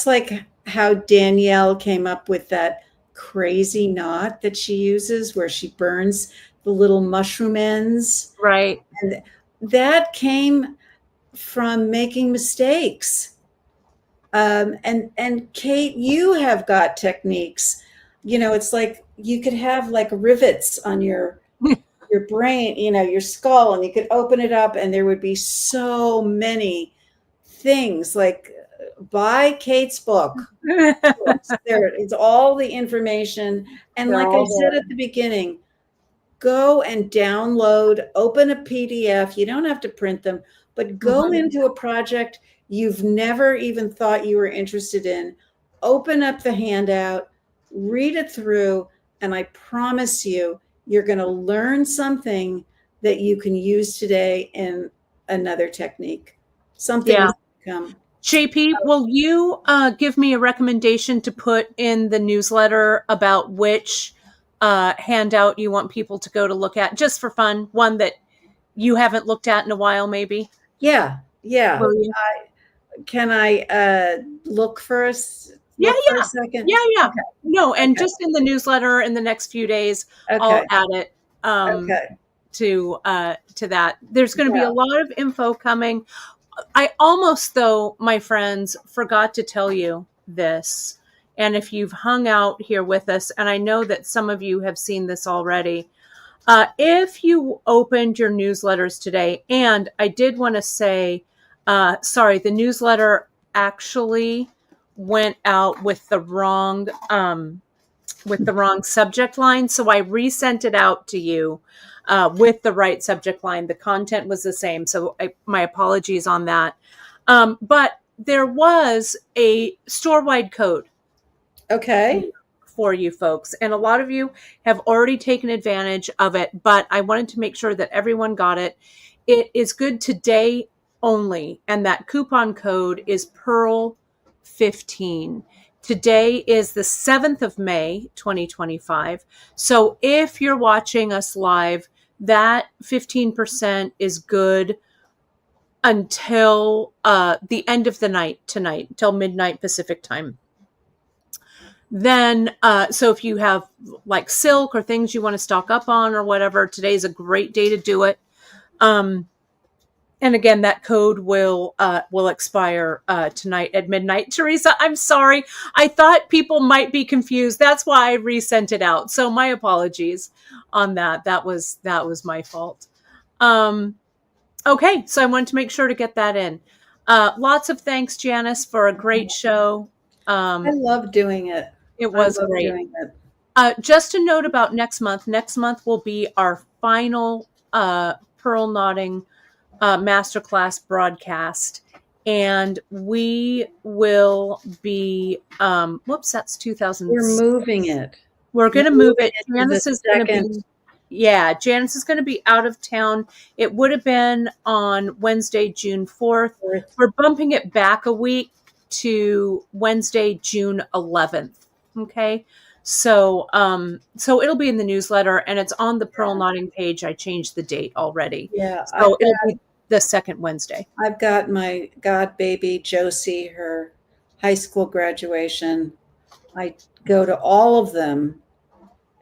like how Danielle came up with that crazy knot that she uses where she burns the little mushroom ends. Right. And that came from making mistakes. And Kate, you have got techniques. It's like you could have like rivets on your brain, your skull, and you could open it up, and there would be so many things. Like, buy Kate's book. There, it's all the information. And They're like I all said there. at the beginning, go and download, open a PDF. You don't have to print them, but go Mhm. into a project you've never even thought you were interested in. Open up the handout, read it through, and I promise you, you're going to learn something that you can use today in another technique. Something Yeah. is going to come. JP, will you give me a recommendation to put in the newsletter about which handout you want people to go to look at, just for fun? One that you haven't looked at in a while, maybe? Yeah, yeah. Will you? Can I Yeah, look for a yeah. second? Yeah, yeah. Okay, No, and okay, just in the newsletter in the next few days, I'll okay, add it okay. to that. There's going to be a Yeah. lot of info coming. I almost, though, my friends, forgot to tell you this. And if you've hung out here with us, and I know that some of you have seen this already, if you opened your newsletters today, and I did want to say, sorry, the newsletter actually went out with the wrong subject line, so I resent it out to you with the right subject line. The content was the same, so my apologies on that. But there was a store-wide code Okay. for you folks, and a lot of you have already taken advantage of it, but I wanted to make sure that everyone got it. It is good today only, and that coupon code is Pearl 15. Today is the 7th of May, 2025. So if you're watching us live, that 15% is good until the end of the night tonight, until midnight Pacific time. Then, so if you have like silk or things you want to stock up on or whatever, today's a great day to do it. And again, that code will expire tonight at midnight. Teresa, I'm sorry. I thought people might be confused. That's why I resent it out. So my apologies on that. That was my fault. Okay, so I wanted to make sure to get that in. Lots of thanks, Janice, for a great show. I love doing it. It I was love great. doing it. Just a note about next month. Next month will be our final pearl knotting masterclass broadcast, and we will be. Whoops, that's 2000. We're moving it. We're We're going to move moving it. it to the Janice is going to second. be. Yeah, Janice is going to be out of town. It would have been on Wednesday, June 4th. We're bumping it back a week to Wednesday, June 11th. Okay. So it'll be in the newsletter, and it's on the Pearl Knotting page. I changed the date already. Yeah, So it'll be the second Wednesday. I've got my god baby Josie, her high school graduation. I go to all of them,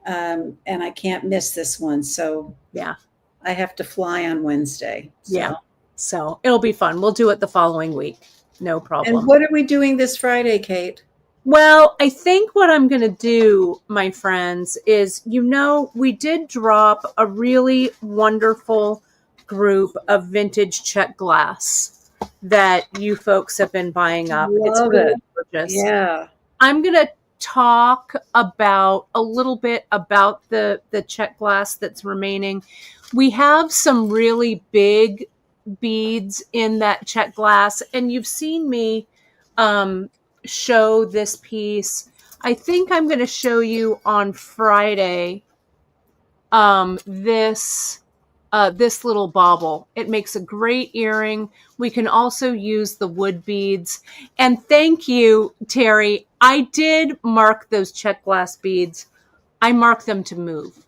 and I can't miss this one. So Yeah. I have to fly on Wednesday. So. Yeah. So it'll be fun. We'll do it the following week. No problem. And what are we doing this Friday, Kate? Well, I think what I'm going to do, my friends, is, we did drop a really wonderful group of vintage Czech glass that you folks have been buying up. It's really gorgeous. Yeah. I'm going to talk about a little bit about the Czech glass that's remaining. We have some really big beads in that Czech glass, and you've seen me show this piece. I think I'm going to show you on Friday this little bauble. It makes a great earring. We can also use the wood beads. And thank you, Terry. I did mark those Czech glass beads. I marked them to move.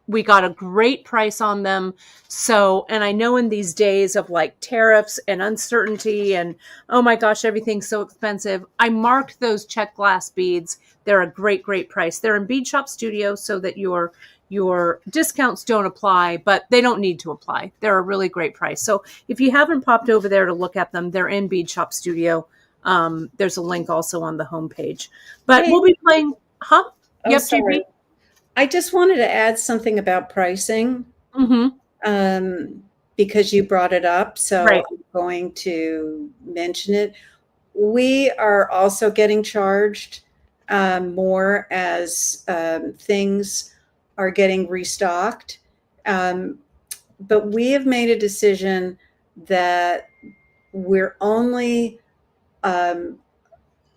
We got a great price on them. So, and I know in these days of like tariffs and uncertainty and, oh my gosh, everything's so expensive, I marked those Czech glass beads. They're a great, great price. They're in Beadshop Studio so that your discounts don't apply, but they don't need to apply. They're a really great price. So if you haven't popped over there to look at them, they're in Beadshop Studio. There's a link also on the homepage. But Hey. we'll be playing, huh? Oh, Yep, sorry. JP. I just wanted to add something about pricing, because you brought it up. So Right. I'm going to mention it. We are also getting charged more as things are getting restocked. But we have made a decision that we're only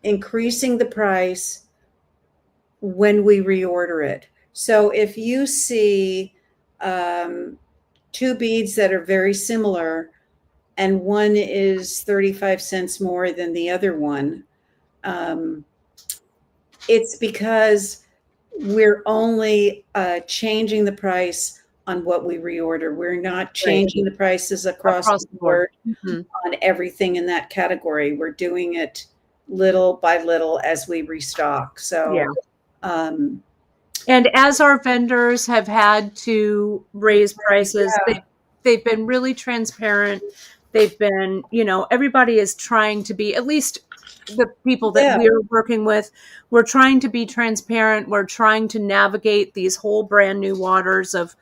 increasing the price when we reorder it. So if you see two beads that are very similar and one is 35 cents more than the other one, it's because we're only changing the price on what we reorder. We're not changing the prices across the board on everything in that category. We're doing it little by little as we restock. So, Yeah. And as our vendors have had to raise prices, they've been really transparent. They've been, everybody is trying to be, at least the people that we're working with, we're trying to be transparent. We're trying to navigate these whole brand new waters of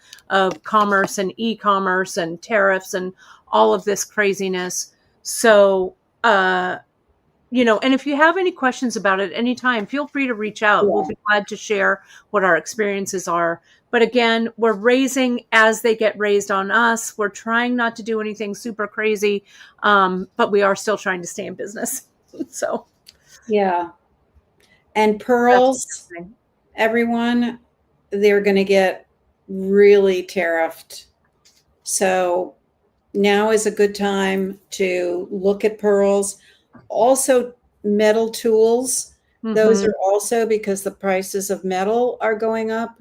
commerce and e-commerce and tariffs and all of this craziness. So, and if you have any questions about it anytime, feel free to reach out. Yeah. We'll be glad to share what our experiences are. But again, we're raising as they get raised on us. We're trying not to do anything super crazy, but we are still trying to stay in business. So, yeah. And pearls, everyone, they're going to get really tariffed. So now is a good time to look at pearls. Also, metal tools. Those are also because the prices of metal are going up.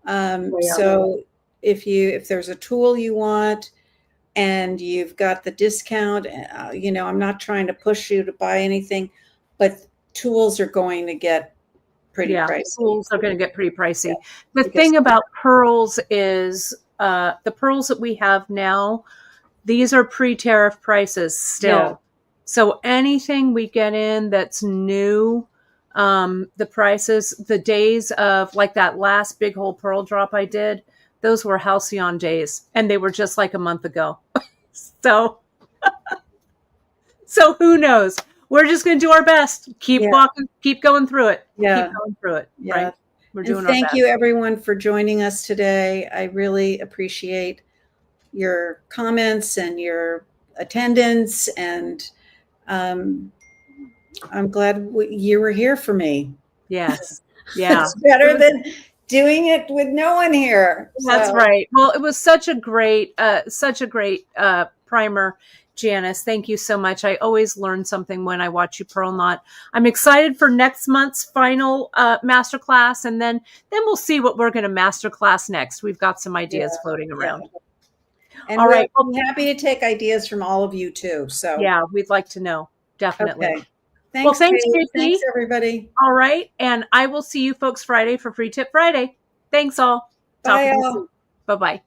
So if there's a tool you want and you've got the discount, I'm not trying to push you to buy anything, but tools are going to get pretty pricey. Tools are going to get pretty pricey. Yeah, the thing about pearls is the pearls that we have now, these are pre-tariff prices still. Yeah. So anything we get in that's new, the prices, the days of like that last big hole pearl drop I did, those were halcyon days and they were just like a month ago. So who knows? We're just going to do our best. Keep walking, keep going through it. Yeah. Keep going through it. Yeah. Right. We're doing our best. Thank you everyone for joining us today. I really appreciate your comments and your attendance, and I'm glad you were here for me. Yes. Yeah. It's better than doing it with no one here. That's right. Well, it was such a great primer, Janice. Thank you so much. I always learn something when I watch you pearl knot. I'm excited for next month's final masterclass, and then we'll see what we're going to masterclass next. We've got some ideas floating around. And all right. I'm happy to take ideas from all of you too. So yeah, we'd like to know. Definitely. Okay. Thanks, well, thanks, Kate. JP. Thanks, everybody. All right. And I will see you folks Friday for Free Tip Friday. Thanks all. Bye, all. Bye-bye.